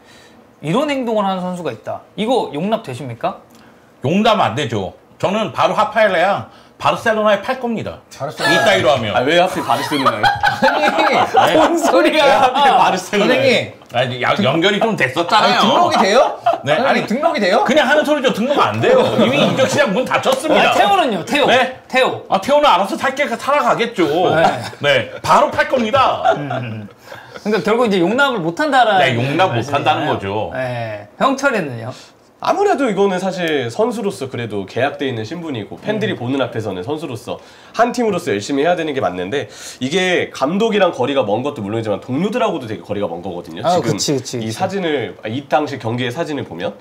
이런 행동을 하는 선수가 있다. 이거 용납되십니까? 용납 안 되죠. 저는 바로 하파엘레야 바르셀로나에 팔 겁니다. 이따위로 하면. 아, 왜 하필 바르셀로나요? 아니 뭔 소리야? 왜 하필 바르셀로나요? 선생님 아니, 연결이 좀 됐었잖아요. 아니, 등록이 돼요? 네, 아니 등록이 돼요? 그냥 하는 소리죠. 등록 안 돼요. 이미 인적 시장 문 닫혔습니다. 아, 태호는요? 태호. 네? 태호. 태호는 알아서 살게 살아가겠죠. 네, 바로 팔 겁니다. 그러니까 결국 이제 용납을 못한다라는. 네, 용납 못한다는 거죠. 네. 형철이는요? 아무래도 이거는 사실 선수로서 그래도 계약돼 있는 신분이고 팬들이 보는 앞에서는 선수로서 한 팀으로서 열심히 해야 되는 게 맞는데 이게 감독이랑 거리가 먼 것도 물론이지만 동료들하고도 되게 거리가 먼 거거든요. 아, 지금 그치. 이 사진을 이 당시 경기의 사진을 보면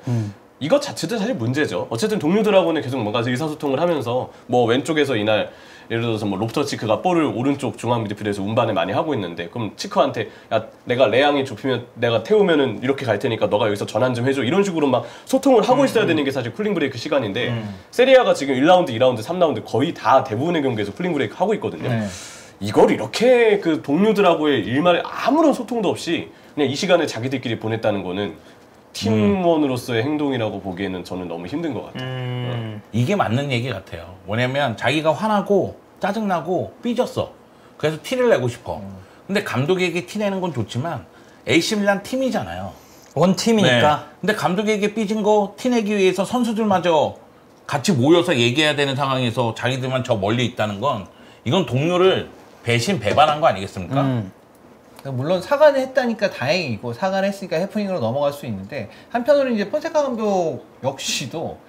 이것 자체도 사실 문제죠. 어쨌든 동료들하고는 계속 뭔가 의사소통을 하면서 뭐 왼쪽에서 이날 예를 들어서 뭐 로프터 치크가 볼을 오른쪽 중앙 미드필드에서 운반을 많이 하고 있는데 그럼 치크한테 야 내가 레앙이 좁히면 내가 태우면은 이렇게 갈 테니까 너가 여기서 전환 좀 해줘 이런 식으로 막 소통을 하고 있어야 되는 게 사실 쿨링 브레이크 시간인데 세리아가 지금 1라운드, 2라운드, 3라운드 거의 다 대부분의 경기에서 쿨링 브레이크 하고 있거든요. 이걸 이렇게 그 동료들하고의 일말에 아무런 소통도 없이 그냥 이 시간을 자기들끼리 보냈다는 거는 팀원으로서의 행동이라고 보기에는 저는 너무 힘든 것 같아요. 이게 맞는 얘기 같아요. 뭐냐면 자기가 화나고 짜증나고 삐졌어. 그래서 티를 내고 싶어. 근데 감독에게 티 내는 건 좋지만 AC밀란 팀이잖아요. 원팀이니까. 네. 근데 감독에게 삐진 거 티 내기 위해서 선수들마저 같이 모여서 얘기해야 되는 상황에서 자기들만 저 멀리 있다는 건 이건 동료를 배반한 거 아니겠습니까? 물론 사과는 했다니까 다행이고 사과를 했으니까 해프닝으로 넘어갈 수 있는데 한편으로 이제 폰세카 감독 역시도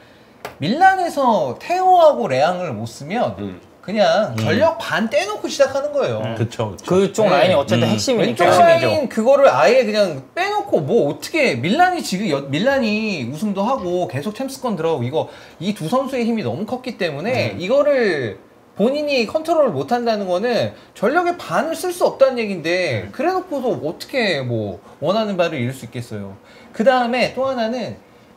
밀란에서 테오하고 레앙을 못 쓰면 그냥 전력 반 떼놓고 시작하는 거예요. 그쵸. 그쪽 네. 라인이 어쨌든 핵심이니까. 왼쪽 라인 그거를 아예 그냥 빼놓고 뭐 어떻게 밀란이 지금 밀란이 우승도 하고 계속 챔스권 들어가고 이거 이 두 선수의 힘이 너무 컸기 때문에 이거를 본인이 컨트롤을 못한다는 거는 전력의 반을 쓸 수 없다는 얘기인데 그래놓고서 어떻게 뭐 원하는 바를 이룰 수 있겠어요. 그 다음에 또 하나는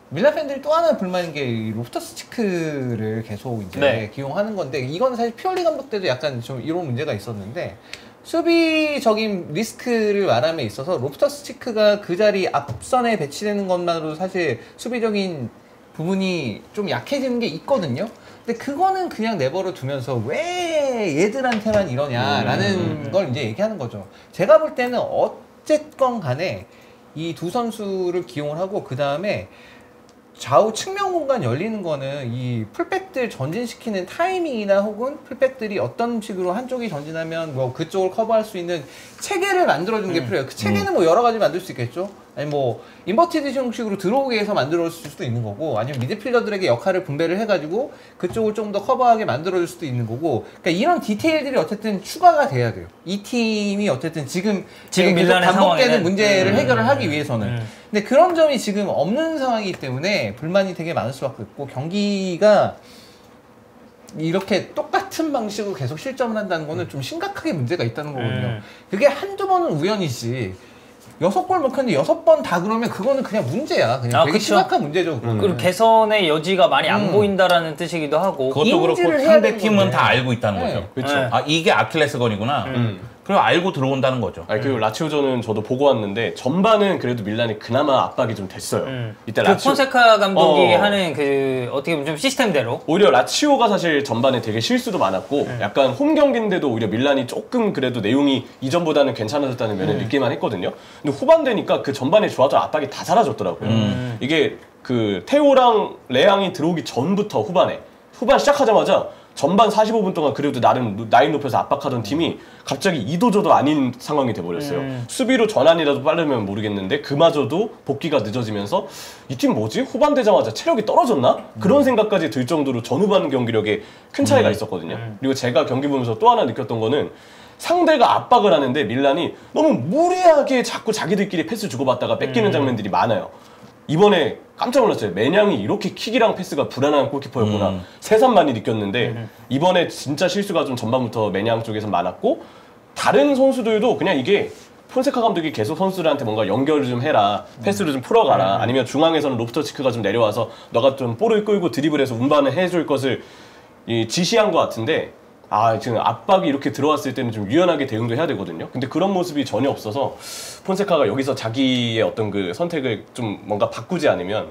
밀란 팬들이 또 하나 불만인 게 로프터스 치크를 계속 이제 기용하는 건데 이건 사실 피올리 감독 때도 약간 좀 이런 문제가 있었는데 수비적인 리스크를 말함에 있어서 로프터스 치크가 그 자리 앞선에 배치되는 것만으로도 사실 수비적인 부분이 좀 약해지는 게 있거든요. 근데 그거는 그냥 내버려 두면서 왜 얘들한테만 이러냐라는 걸 이제 얘기하는 거죠. 제가 볼 때는 어쨌건 간에 이 두 선수를 기용을 하고 그 다음에 좌우 측면 공간 열리는 거는 이 풀백들 전진시키는 타이밍이나 혹은 풀백들이 어떤 식으로 한쪽이 전진하면 뭐 그쪽을 커버할 수 있는 체계를 만들어주는 게 필요해요. 그 체계는 뭐 여러 가지 만들 수 있겠죠. 아니 뭐 인버티드 형식으로 들어오게 해서 만들어줄 수도 있는 거고, 아니면 미드필더들에게 역할을 분배를 해가지고 그쪽을 좀 더 커버하게 만들어줄 수도 있는 거고. 그러니까 이런 디테일들이 어쨌든 추가가 돼야 돼요. 이 팀이 어쨌든 지금 계속 밀란의 반복되는 상황에는. 문제를 해결을 하기 위해서는. 근데 그런 점이 지금 없는 상황이기 때문에 불만이 되게 많을 수밖에 없고, 경기가 이렇게 똑같은 방식으로 계속 실점을 한다는 거는 좀 심각하게 문제가 있다는 거거든요. 그게 한두 번은 우연이지 6골 먹혔는데 6번 다 그러면 그거는 그냥 문제야. 그냥 되게 그쵸. 심각한 문제죠. 그거는. 그리고 개선의 여지가 많이 안 보인다라는 뜻이기도 하고. 그것도 그렇고 인지를 해야 상대 되는 팀은 건데. 다 알고 있다는 네. 거죠. 그렇죠. 네. 아 이게 아킬레스건이구나. 그리고 알고 들어온다는 거죠. 아니, 그리고 라치오전은 저도 보고 왔는데 전반은 그래도 밀란이 그나마 압박이 좀 됐어요. 이때 그 폰세카 감독이 어. 하는 그 어떻게 보면 좀 시스템대로. 오히려 라치오가 사실 전반에 되게 실수도 많았고 약간 홈 경기인데도 오히려 밀란이 조금 그래도 내용이 이전보다는 괜찮아졌다는 면을 느끼만 했거든요. 근데 후반 되니까 그 전반에 좋았던 압박이 다 사라졌더라고요. 이게 그 테오랑 레앙이 들어오기 전부터 후반 시작하자마자 전반 45분 동안 그래도 나름 라인 높여서 압박하던 팀이 갑자기 이도저도 아닌 상황이 돼버렸어요. 수비로 전환이라도 빠르면 모르겠는데 그마저도 복귀가 늦어지면서 이 팀 뭐지? 후반 되자마자 체력이 떨어졌나? 그런 생각까지 들 정도로 전후반 경기력에 큰 차이가 있었거든요. 그리고 제가 경기 보면서 또 하나 느꼈던 거는 상대가 압박을 하는데 밀란이 너무 무리하게 자꾸 자기들끼리 패스 주고받다가 뺏기는 장면들이 많아요. 이번에 깜짝 놀랐어요. 매냥이 이렇게 킥이랑 패스가 불안한 골키퍼였구나. 새삼 많이 느꼈는데 이번에 진짜 실수가 좀 전반부터 매냥 쪽에서 많았고, 다른 선수들도 그냥 이게 폰세카 감독이 계속 선수들한테 뭔가 연결을 좀 해라, 패스를 좀 풀어가라, 아니면 중앙에서는 로프터치크가 좀 내려와서 너가 좀 볼을 끌고 드리블해서 운반을 해줄 것을 지시한 것 같은데, 지금 압박이 이렇게 들어왔을 때는 좀 유연하게 대응도 해야 되거든요. 근데 그런 모습이 전혀 없어서 폰세카가 여기서 자기의 어떤 그 선택을 좀 뭔가 바꾸지 않으면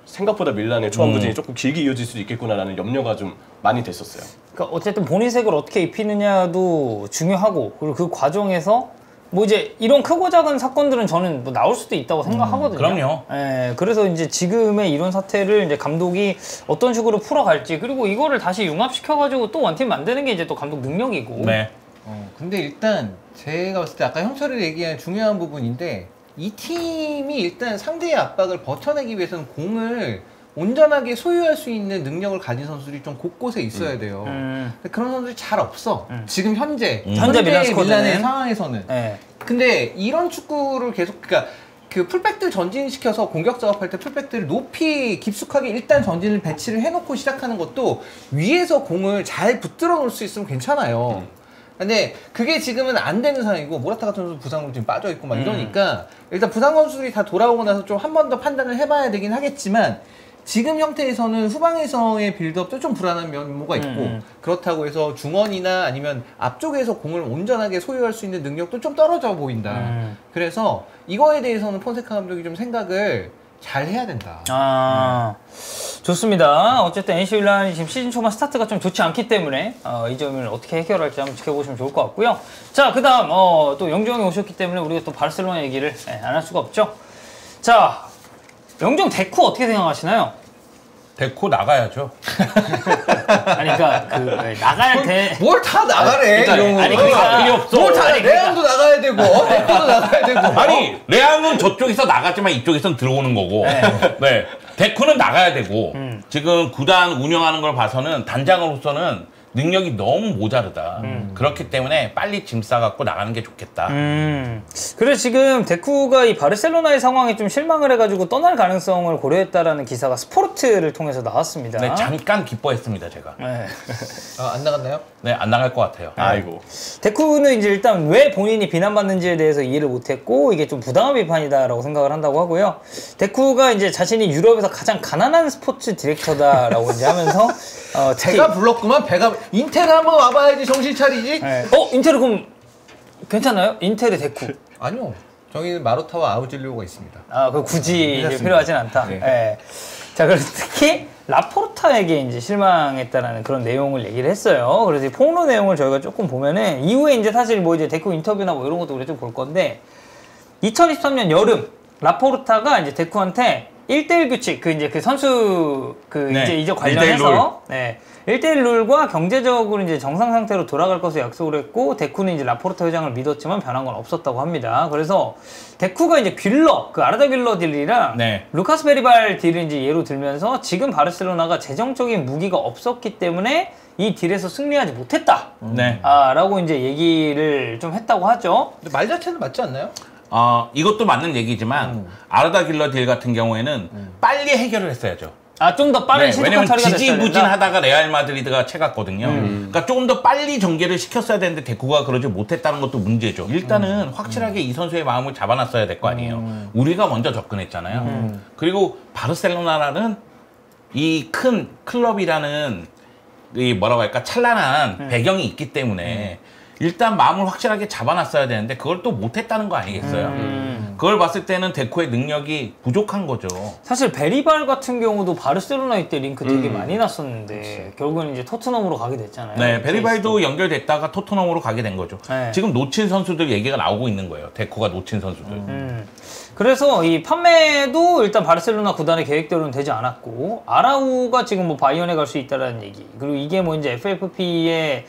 생각보다 밀란의 초반부진이 조금 길게 이어질 수도 있겠구나라는 염려가 좀 많이 됐었어요. 그러니까 어쨌든 본인 색을 어떻게 입히느냐도 중요하고, 그리고 그 과정에서 뭐 이제 이런 크고 작은 사건들은 저는 뭐 나올 수도 있다고 생각하거든요. 그럼요. 예, 그래서 이제 지금의 이런 사태를 이제 감독이 어떤 식으로 풀어갈지, 그리고 이거를 다시 융합시켜가지고 또 원팀 만드는 게 이제 또 감독 능력이고. 네. 근데 일단 제가 봤을 때 아까 형철이 얘기한 중요한 부분인데, 이 팀이 일단 상대의 압박을 버텨내기 위해서는 공을 온전하게 소유할 수 있는 능력을 가진 선수들이 좀 곳곳에 있어야 돼요. 근데 그런 선수들이 잘 없어. 지금 현재 현재 밀란 스쿼드는. 밀란의 상황에서는. 예. 근데 이런 축구를 계속, 그러니까 그 풀백들 전진시켜서 공격 작업할 때 풀백들을 높이 깊숙하게 일단 전진을 배치를 해놓고 시작하는 것도 위에서 공을 잘 붙들어 놓을 수 있으면 괜찮아요. 근데 그게 지금은 안 되는 상황이고, 모라타 같은 선수 부상으로 지금 빠져 있고 막 이러니까 일단 부상 선수들이 다 돌아오고 나서 좀 한 번 더 판단을 해봐야 되긴 하겠지만, 지금 형태에서는 후방에서의 빌드업도 좀 불안한 면모가 있고, 그렇다고 해서 중원이나 아니면 앞쪽에서 공을 온전하게 소유할 수 있는 능력도 좀 떨어져 보인다. 그래서 이거에 대해서는 폰세카 감독이 좀 생각을 잘 해야 된다. 좋습니다. 어쨌든 NC 밀란이 지금 시즌 초반 스타트가 좀 좋지 않기 때문에 이 점을 어떻게 해결할지 한번 지켜보시면 좋을 것 같고요. 자, 그 다음 또 영종이 오셨기 때문에 우리가 또 바르셀로나 얘기를 안 할 수가 없죠. 자, 영종 데쿠 어떻게 생각하시나요? 데코 나가야죠. 아니, 그러니까 나가야 돼. 뭘 다 나가래. 일단, 이런 거. 아니, 그러니까 필요 없어. 뭘 다, 아니, 레앙도 나가야 되고, 데코도 나가야 되고. 아니 레앙은 저쪽에서 나갔지만 이쪽에선 들어오는 거고, 네. 데코는 나가야 되고, 지금 구단 운영하는 걸 봐서는 단장으로서는 능력이 너무 모자르다. 그렇기 때문에 빨리 짐 싸갖고 나가는 게 좋겠다. 그래서 지금 데쿠가 이 바르셀로나의 상황에 좀 실망을 해가지고 떠날 가능성을 고려했다라는 기사가 스포르트를 통해서 나왔습니다. 네, 잠깐 기뻐했습니다, 제가. 네. 안 나갔나요? 네, 안 나갈 것 같아요. 아이고. 데쿠는 이제 일단 왜 본인이 비난받는지에 대해서 이해를 못했고, 이게 좀 부당한 비판이다라고 생각을 한다고 하고요. 데쿠가 이제 자신이 유럽에서 가장 가난한 스포츠 디렉터다라고 이제 하면서 제가 불렀구만. 배가 인텔 한번 와봐야지 정신 차리지. 네. 인텔은 그럼 괜찮나요? 인텔의 데쿠. 아니요. 저희는 마로타와 아우질리오가 있습니다. 그 굳이 이제 괜찮습니다. 필요하진 않다. 네. 예. 자, 그래서 특히 라포르타에게 이제 실망했다라는 그런 내용을 얘기를 했어요. 그래서 이 폭로 내용을 저희가 조금 보면은 이후에 이제 사실 뭐 이제 데쿠 인터뷰나 뭐 이런 것도 우리가 좀 볼 건데, 2023년 여름 라포르타가 이제 데쿠한테 1대1 규칙, 이제 그 선수 네, 이제 1대1 관련해서 1대1 룰과 경제적으로 이제 정상 상태로 돌아갈 것을 약속을 했고, 데쿠는 이제 라포르타 회장을 믿었지만 변한 건 없었다고 합니다. 그래서 데쿠가 이제 아르다 귤러 딜이랑 네. 루카스 베리발 딜을 이제 예로 들면서 지금 바르셀로나가 재정적인 무기가 없었기 때문에 이 딜에서 승리하지 못했다. 네. 라고 이제 얘기를 좀 했다고 하죠. 근데 말 자체는 맞지 않나요? 이것도 맞는 얘기지만 아르다 길러 딜 같은 경우에는 빨리 해결을 했어야죠. 좀 더 빠른 네, 신속한 왜냐면 처리가 됐어야 된다. 지지부진하다가 레알 마드리드가 채갔거든요. 그러니까 조금 더 빨리 전개를 시켰어야 되는데 데쿠가 그러지 못했다는 것도 문제죠. 일단은 확실하게 이 선수의 마음을 잡아놨어야 될 거 아니에요. 우리가 먼저 접근했잖아요. 그리고 바르셀로나라는 이 큰 클럽이라는 이 뭐라고 할까 찬란한 배경이 있기 때문에 일단 마음을 확실하게 잡아놨어야 되는데 그걸 또 못했다는 거 아니겠어요? 그걸 봤을 때는 데코의 능력이 부족한 거죠. 사실 베리발 같은 경우도 바르셀로나 이때 링크 되게 많이 났었는데 결국은 이제 토트넘으로 가게 됐잖아요. 네, 베리발도 연결됐다가 토트넘으로 가게 된 거죠. 네. 지금 놓친 선수들 얘기가 나오고 있는 거예요. 데코가 놓친 선수들. 그래서 이 판매도 일단 바르셀로나 구단의 계획대로는 되지 않았고, 아라우가 지금 뭐 바이언에 갈 수 있다라는 얘기, 그리고 이게 뭐 이제 FFP에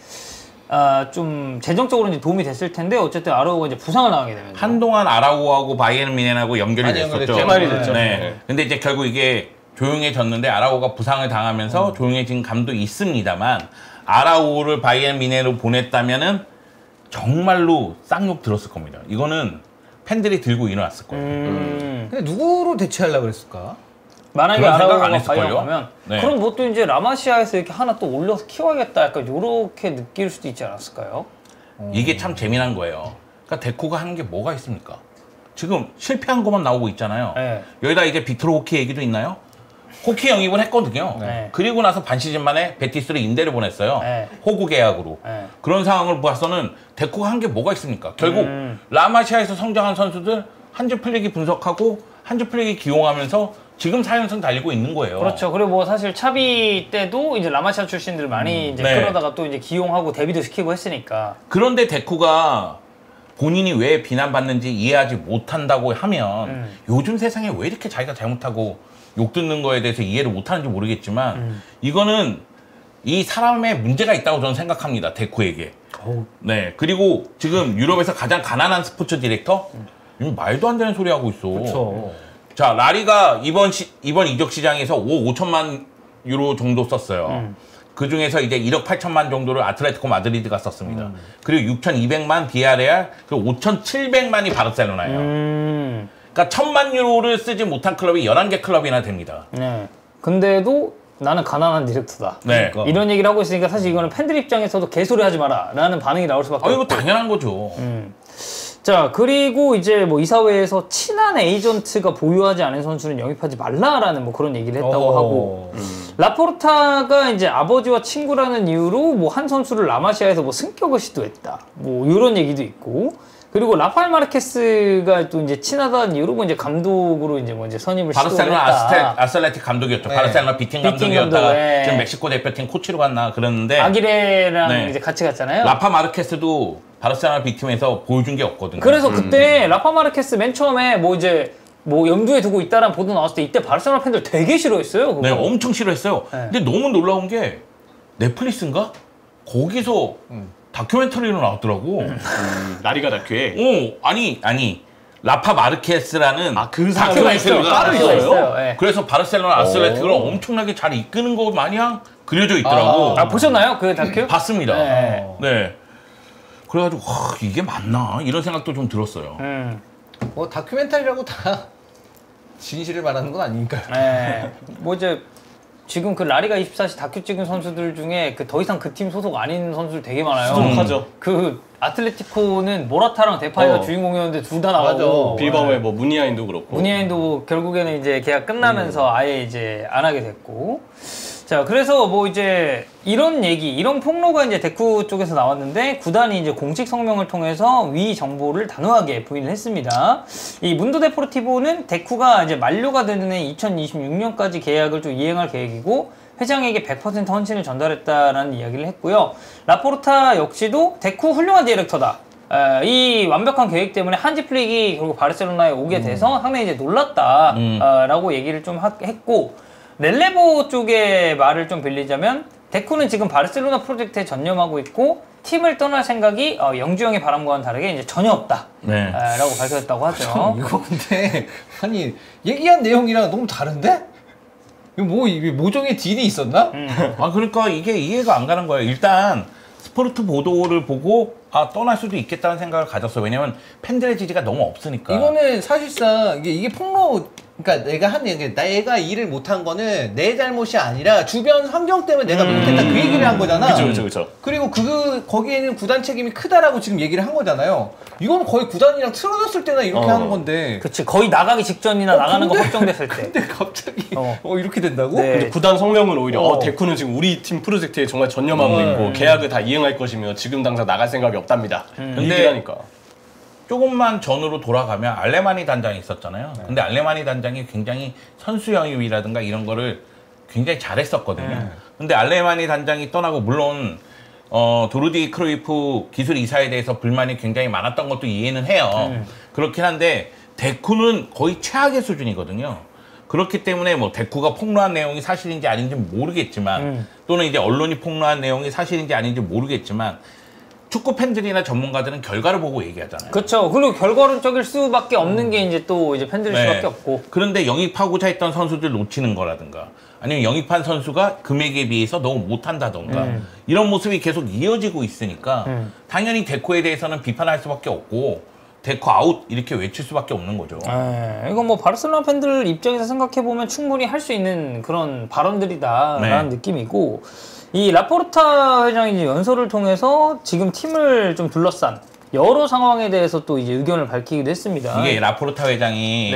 좀 재정적으로 이제 도움이 됐을 텐데 어쨌든 아라우가 이제 부상을 당하게 되면서 한동안 아라우하고 바이에른 뮌헨하고 연결이 많이 됐었죠. 연결됐죠. 많이 됐죠. 네. 네. 근데 이제 결국 이게 조용해졌는데 아라우가 부상을 당하면서 조용해진 감도 있습니다만 아라우를 바이에른 뮌헨으로 보냈다면은 정말로 쌍욕 들었을 겁니다. 이거는 팬들이 들고 일어났을 거예요. 근데 누구로 대체하려고 그랬을까? 만약에 그런 생각 안 아라우가 했을걸요? 바이언 가면 네. 그럼 뭐 또 이제 라마시아에서 이렇게 하나 또 올려서 키워야겠다 약간 요렇게 느낄 수도 있지 않았을까요? 이게 참 재미난 거예요. 그러니까 데코가 하는 게 뭐가 있습니까? 지금 실패한 것만 나오고 있잖아요. 네. 여기다 이제 빅토르 호키 얘기도 있나요? 호키 영입을 했거든요. 네. 그리고 나서 반 시즌 만에 베티스로 임대를 보냈어요. 네. 호구 계약으로. 네. 그런 상황을 봐서는 데코가 한 게 뭐가 있습니까? 결국 라마시아에서 성장한 선수들 한주 플릭이 분석하고 한주 플릭이 기용하면서 지금 4연승 달리고 있는 거예요. 그렇죠. 그리고 뭐 사실 차비 때도 이제 라마시아 출신들 많이 이제 네. 끌어다가 또 이제 기용하고 데뷔도 시키고 했으니까. 그런데 데코가 본인이 왜 비난받는지 이해하지 못한다고 하면 요즘 세상에 왜 이렇게 자기가 잘못하고 욕 듣는 거에 대해서 이해를 못하는지 모르겠지만 이거는 이 사람의 문제가 있다고 저는 생각합니다. 데코에게. 네. 그리고 지금 유럽에서 가장 가난한 스포츠 디렉터? 말도 안 되는 소리 하고 있어. 그렇죠. 자, 라리가 이번 이적 시장에서 5억 5천만 유로 정도 썼어요. 그 중에서 이제 1억 8천만 정도를 아틀레티코 마드리드가 썼습니다. 그리고 6,200만 비아레알, 그리고 5,700만이 바르셀로나예요. 그러니까 1,000만 유로를 쓰지 못한 클럽이 11개 클럽이나 됩니다. 네. 근데도 나는 가난한 디렉터다. 네. 그러니까. 이런 얘기를 하고 있으니까 사실 이거는 팬들 입장에서도 개소리 하지 마라 라는 반응이 나올 수밖에 이거 없고. 당연한 거죠. 자, 그리고 이제 뭐 이사회에서 친한 에이전트가 보유하지 않은 선수는 영입하지 말라라는 뭐 그런 얘기를 했다고 하고, 라포르타가 이제 아버지와 친구라는 이유로 뭐 한 선수를 라마시아에서 뭐 승격을 시도했다. 뭐 이런 얘기도 있고, 그리고 라파엘 마르케스가 또 이제 친하다는 이유로 뭐 이제 감독으로 이제 뭐 이제 선임을 바르셀로나 시도했다. 아슬레틱 감독이었죠. 네. 바르셀로나 비팅 비팅 감독이었다가 감독, 네. 지금 멕시코 대표팀 코치로 갔나 그러는데 아기레랑 네. 이제 같이 갔잖아요. 라파 마르케스도 바르셀로나 B팀에서 보여준 게 없거든요. 그래서 그때 라파 마르케스 맨 처음에 뭐 이제 뭐 염두에 두고 있다라는 보도 나왔을 때 이때 바르셀로나 팬들 되게 싫어했어요. 그거. 네, 엄청 싫어했어요. 네. 근데 너무 놀라운 게 넷플릭스인가? 거기서 다큐멘터리로 나왔더라고. 라리가 다큐에. 아니 라파 마르케스라는 그 사람이 다큐멘터리가 따로 나왔어요. 있어요? 네. 그래서 바르셀로나 아슬레틱을 엄청나게 잘 이끄는 거 마냥 그려져 있더라고. 보셨나요? 그 다큐? 봤습니다. 네. 네. 그래가지고 이게 맞나 이런 생각도 좀 들었어요. 뭐 다큐멘터리라고 다 진실을 말하는 건 아니니까요. 네. 뭐 이제 지금 그 라리가 24시 다큐 찍은 선수들 중에 그 더 이상 그 팀 소속 아닌 선수들 되게 많아요. 수두룩하죠. 그 아틀레티코는 모라타랑 데파이가 주인공이었는데 둘 다 나가고, 빌바오의 뭐 무니아인도 그렇고. 무니아인도 결국에는 이제 계약 끝나면서 아예 이제 안 하게 됐고. 자, 그래서 뭐 이제 이런 얘기, 이런 폭로가 이제 데쿠 쪽에서 나왔는데 구단이 이제 공식 성명을 통해서 위 정보를 단호하게 부인을 했습니다. 이 문도 데포르티보는 데쿠가 이제 만료가 되는 해 2026년까지 계약을 좀 이행할 계획이고 회장에게 100% 헌신을 전달했다라는 이야기를 했고요. 라포르타 역시도 데쿠 훌륭한 디렉터다. 이 완벽한 계획 때문에 한지 플릭이 결국 바르셀로나에 오게 돼서 상당히 이제 놀랐다라고 얘기를 좀 했고, 렐레보 쪽의 말을 좀 빌리자면 데쿠는 지금 바르셀로나 프로젝트에 전념하고 있고 팀을 떠날 생각이 영주형의 바람과는 다르게 이제 전혀 없다. 네. 라고 밝혔다고 하죠. 이거 근데 아니 얘기한 내용이랑 너무 다른데? 이거 뭐 이게 모종의 딜이 있었나? 아 그러니까 이게 이해가 안 가는 거예요. 일단 스포르트 보도를 보고 떠날 수도 있겠다는 생각을 가졌어. 왜냐면 팬들의 지지가 너무 없으니까. 이거는 사실상 이게 폭로, 그러니까 내가 한 얘기, 내가 일을 못한 거는 내 잘못이 아니라 주변 환경 때문에 내가 못했다 그 얘기를 한 거잖아. 그렇죠. 그리고 거기에는 구단 책임이 크다라고 지금 얘기를 한 거잖아요. 이건 거의 구단이랑 틀어졌을 때나 이렇게 하는 건데. 그치, 거의 나가기 직전이나 나가는 거 확정됐을 때. 근데 갑자기 이렇게 된다고? 네. 근데 구단 성명은 오히려 데쿠는 지금 우리 팀 프로젝트에 정말 전념하고 있고 계약을 다 이행할 것이며 지금 당장 나갈 생각이 없답니다. 근데 하니까. 조금만 전으로 돌아가면 알레마니 단장이 있었잖아요. 근데 알레마니 단장이 굉장히 선수 영입이라든가 이런 거를 굉장히 잘했었거든요. 근데 알레마니 단장이 떠나고 물론 도르디 크루이프 기술 이사에 대해서 불만이 굉장히 많았던 것도 이해는 해요. 그렇긴 한데 데쿠는 거의 최악의 수준이거든요. 그렇기 때문에 뭐 데쿠가 폭로한 내용이 사실인지 아닌지 모르겠지만 또는 이제 언론이 폭로한 내용이 사실인지 아닌지 모르겠지만 축구 팬들이나 전문가들은 결과를 보고 얘기하잖아요. 그렇죠. 그리고 결과론적일 수밖에 없는 게 이제 또 이제 팬들일 수밖에 없고. 그런데 영입하고자 했던 선수들 놓치는 거라든가 아니면 영입한 선수가 금액에 비해서 너무 못한다던가 이런 모습이 계속 이어지고 있으니까 당연히 데코에 대해서는 비판할 수밖에 없고 데코 아웃 이렇게 외칠 수밖에 없는 거죠. 이건 뭐 바르셀로나 팬들 입장에서 생각해 보면 충분히 할 수 있는 그런 발언들이다라는 느낌이고, 이 라포르타 회장이 이제 연설을 통해서 지금 팀을 좀 둘러싼 여러 상황에 대해서 또 이제 의견을 밝히기도 했습니다. 이게 라포르타 회장이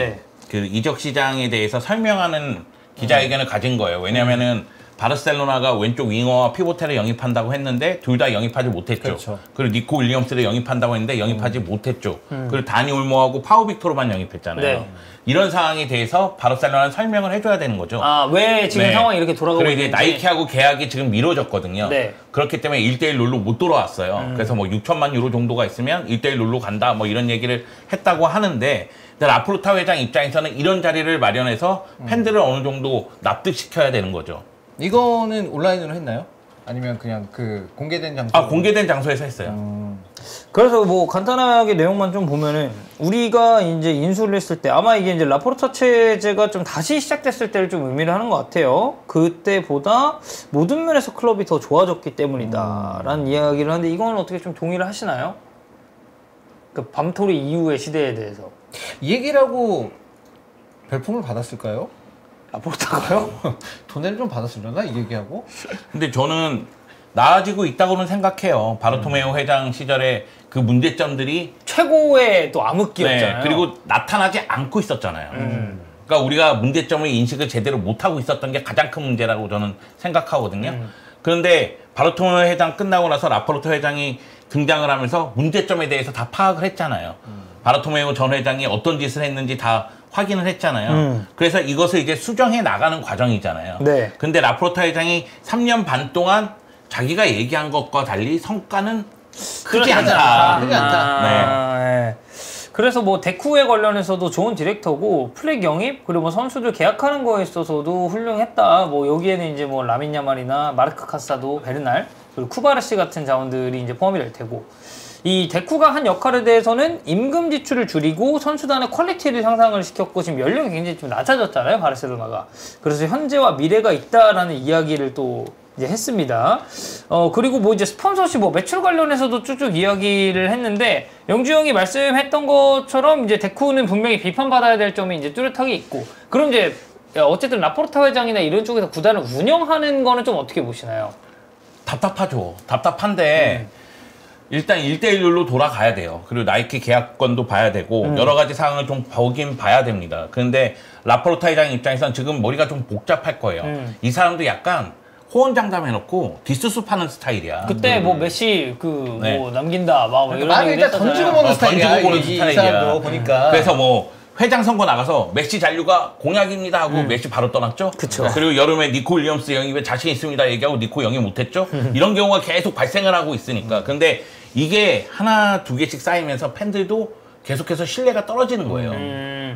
그 이적 시장에 대해서 설명하는 기자회견을 가진 거예요. 왜냐면은 바르셀로나가 왼쪽 윙어와 피보테를 영입한다고 했는데 둘 다 영입하지 못했죠. 그렇죠. 그리고 니코 윌리엄스를 영입한다고 했는데 영입하지 못했죠. 그리고 다니 올모하고 파우 빅토르만 영입했잖아요. 네. 이런 상황에 대해서 바르셀로나는 설명을 해줘야 되는 거죠. 왜 지금 상황이 이렇게 돌아가고 그리고 있는지. 이제 나이키하고 계약이 지금 미뤄졌거든요. 네. 그렇기 때문에 1대1 룰로 못 돌아왔어요. 그래서 뭐 6천만 유로 정도가 있으면 1대1 룰로 간다 뭐 이런 얘기를 했다고 하는데, 라포르타 회장 입장에서는 이런 자리를 마련해서 팬들을 어느 정도 납득시켜야 되는 거죠. 이거는 온라인으로 했나요? 아니면 그냥 그 공개된 장소? 공개된 장소에서 했어요. 그래서 뭐 간단하게 내용만 좀 보면은, 우리가 이제 인수를 했을 때 아마 이게 이제 라포르타 체제가 좀 다시 시작됐을 때를 좀 의미를 하는 것 같아요. 그때보다 모든 면에서 클럽이 더 좋아졌기 때문이다라는 이야기를 하는데, 이건 어떻게 좀 동의를 하시나요? 그 밤토리 이후의 시대에 대해서. 이 얘기를 하고 별풍을 받았을까요? 라포르타가요? 돈을 좀 받았으려나? 이 얘기하고? 근데 저는 나아지고 있다고는 생각해요. 바르토메오 회장 시절에 그 문제점들이 최고의 또 암흑기였잖아요. 그리고 나타나지 않고 있었잖아요. 그러니까 우리가 문제점을 인식을 제대로 못하고 있었던 게 가장 큰 문제라고 저는 생각하거든요. 그런데 바르토메오 회장 끝나고 나서 라포르타 회장이 등장을 하면서 문제점에 대해서 다 파악을 했잖아요. 바르토메오 전 회장이 어떤 짓을 했는지 다 확인을 했잖아요. 그래서 이것을 이제 수정해 나가는 과정이잖아요. 네. 근데 라포르타 회장이 3년 반 동안 자기가 얘기한 것과 달리 성과는 크지 않다. 크지 않다. 네. 그래서 뭐 데쿠에 관련해서도 좋은 디렉터고, 플렉 영입 그리고 뭐 선수들 계약하는 거에 있어서도 훌륭했다. 뭐 여기에는 이제 뭐 라민 야말이나 마르크 카사도, 베르날 그리고 쿠바르시 같은 자원들이 이제 포함이 될 테고, 이 데쿠가 한 역할에 대해서는 임금 지출을 줄이고 선수단의 퀄리티를 향상을 시켰고, 지금 연령이 굉장히 좀 낮아졌잖아요, 바르셀로나가. 그래서 현재와 미래가 있다라는 이야기를 또 이제 했습니다. 그리고 뭐 이제 스폰서십, 뭐 매출 관련해서도 쭉쭉 이야기를 했는데, 영주 형이 말씀했던 것처럼 이제 데쿠는 분명히 비판받아야 될 점이 이제 뚜렷하게 있고, 그럼 이제 어쨌든 라포르타 회장이나 이런 쪽에서 구단을 운영하는 거는 좀 어떻게 보시나요? 답답하죠. 답답한데 일단 1대1 룰로 돌아가야 돼요. 그리고 나이키 계약권도 봐야 되고 여러 가지 상황을 좀 보긴 봐야 됩니다. 그런데 라포르타 회장 입장에서는 지금 머리가 좀 복잡할 거예요. 이 사람도 약간 호언장담 해놓고 디스수 파는 스타일이야. 그때 뭐 메시 뭐 남긴다 막 이런 말을 일단 던지고 보는 스타일이야. 던지고 보는 이 스타일이야. 사람도 보니까. 그래서 뭐 회장 선거 나가서 메시 잔류가 공약입니다 하고 메시 바로 떠났죠. 그쵸. 그리고 여름에 니코 윌리엄스 영입에 자신 있습니다 얘기하고 니코 영입 못했죠. 이런 경우가 계속 발생을 하고 있으니까. 근데 이게 하나 두 개씩 쌓이면서 팬들도 계속해서 신뢰가 떨어지는 거예요.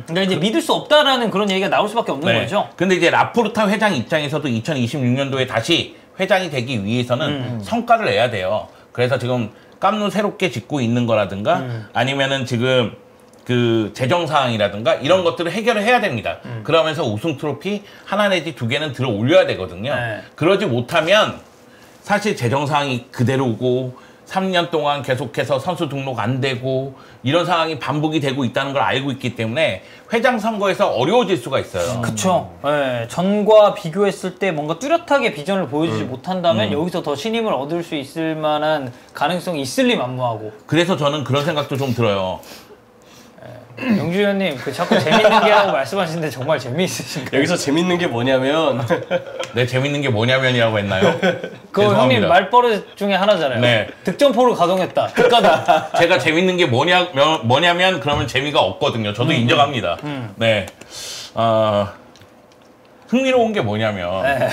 그러니까 이제 믿을 수 없다라는 그런 얘기가 나올 수밖에 없는 거죠. 근데 이제 라포르타 회장 입장에서도 2026년도에 다시 회장이 되기 위해서는 성과를 내야 돼요. 그래서 지금 깜누 새롭게 짓고 있는 거라든가 아니면은 지금 그 재정 사항이라든가 이런 것들을 해결을 해야 됩니다. 그러면서 우승 트로피 하나 내지 두 개는 들어 올려야 되거든요. 네. 그러지 못하면 사실 재정 사항이 그대로고 3년 동안 계속해서 선수 등록 안 되고 이런 상황이 반복이 되고 있다는 걸 알고 있기 때문에 회장 선거에서 어려워질 수가 있어요. 그쵸. 예, 전과 비교했을 때 뭔가 뚜렷하게 비전을 보여주지 못한다면 여기서 더 신임을 얻을 수 있을 만한 가능성이 있을 리 만무하고. 그래서 저는 그런 생각도 좀 들어요. 영주 의원님, 그 자꾸 재밌는 게라고 말씀하시는데 정말 재미있으신가요? 여기서 재밌는 게 뭐냐면 네, 재밌는 게 뭐냐면이라고 했나요? 그거 형님 죄송합니다. 말버릇 중에 하나잖아요. 네. 득점포를 가동했다. 득가다. 제가 재밌는 게 뭐냐면 그러면 재미가 없거든요. 저도 인정합니다. 네. 흥미로운 게 뭐냐면 네.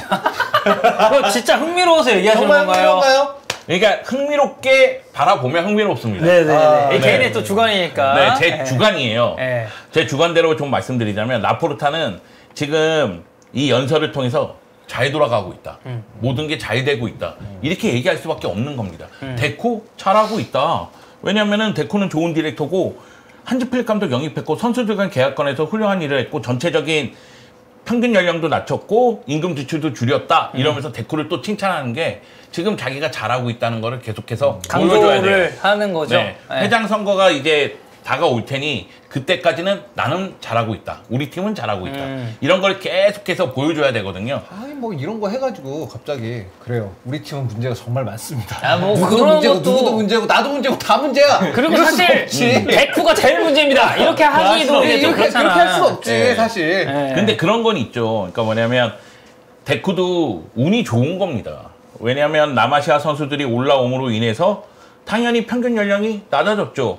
그거 진짜 흥미로워서 얘기하시는 정말 건가요? 그런가요? 그러니까 흥미롭게 바라보면 흥미롭습니다. 네네네. 아, 이 네. 개인의 또 주관이니까. 네, 제 주관이에요. 네. 제 주관대로 좀 말씀드리자면 라포르타는 지금 이 연설을 통해서 잘 돌아가고 있다. 모든 게 잘 되고 있다. 이렇게 얘기할 수밖에 없는 겁니다. 데코 잘하고 있다. 왜냐면은 데코는 좋은 디렉터고 한지필 감독 영입했고 선수들 간 계약권에서 훌륭한 일을 했고 전체적인 평균 연령도 낮췄고 임금 지출도 줄였다 이러면서 데코를 또 칭찬하는 게 지금 자기가 잘하고 있다는 거를 계속해서 보여줘야 돼요. 강조를 하는 거죠. 네. 네. 회장 선거가 이제 다가올 테니 그때까지는 나는 잘하고 있다. 우리 팀은 잘하고 있다. 이런 걸 계속해서 보여줘야 되거든요. 아니 뭐 이런 거 해가지고 갑자기 그래요. 우리 팀은 문제가 정말 많습니다. 아, 뭐 누구도 그런 문제고 것도- 누구도 문제고 나도 문제고 다 문제야. 그리고 이럴 수가 사실 없지. 데쿠가 제일 문제입니다. 이렇게 하기도 이제 좀 이렇게 그렇잖아. 그렇게 할 수가 없지 네. 사실. 네. 근데 그런 건 있죠. 그러니까 뭐냐면 데쿠도 운이 좋은 겁니다. 왜냐하면 남아시아 선수들이 올라옴으로 인해서 당연히 평균 연령이 낮아졌죠.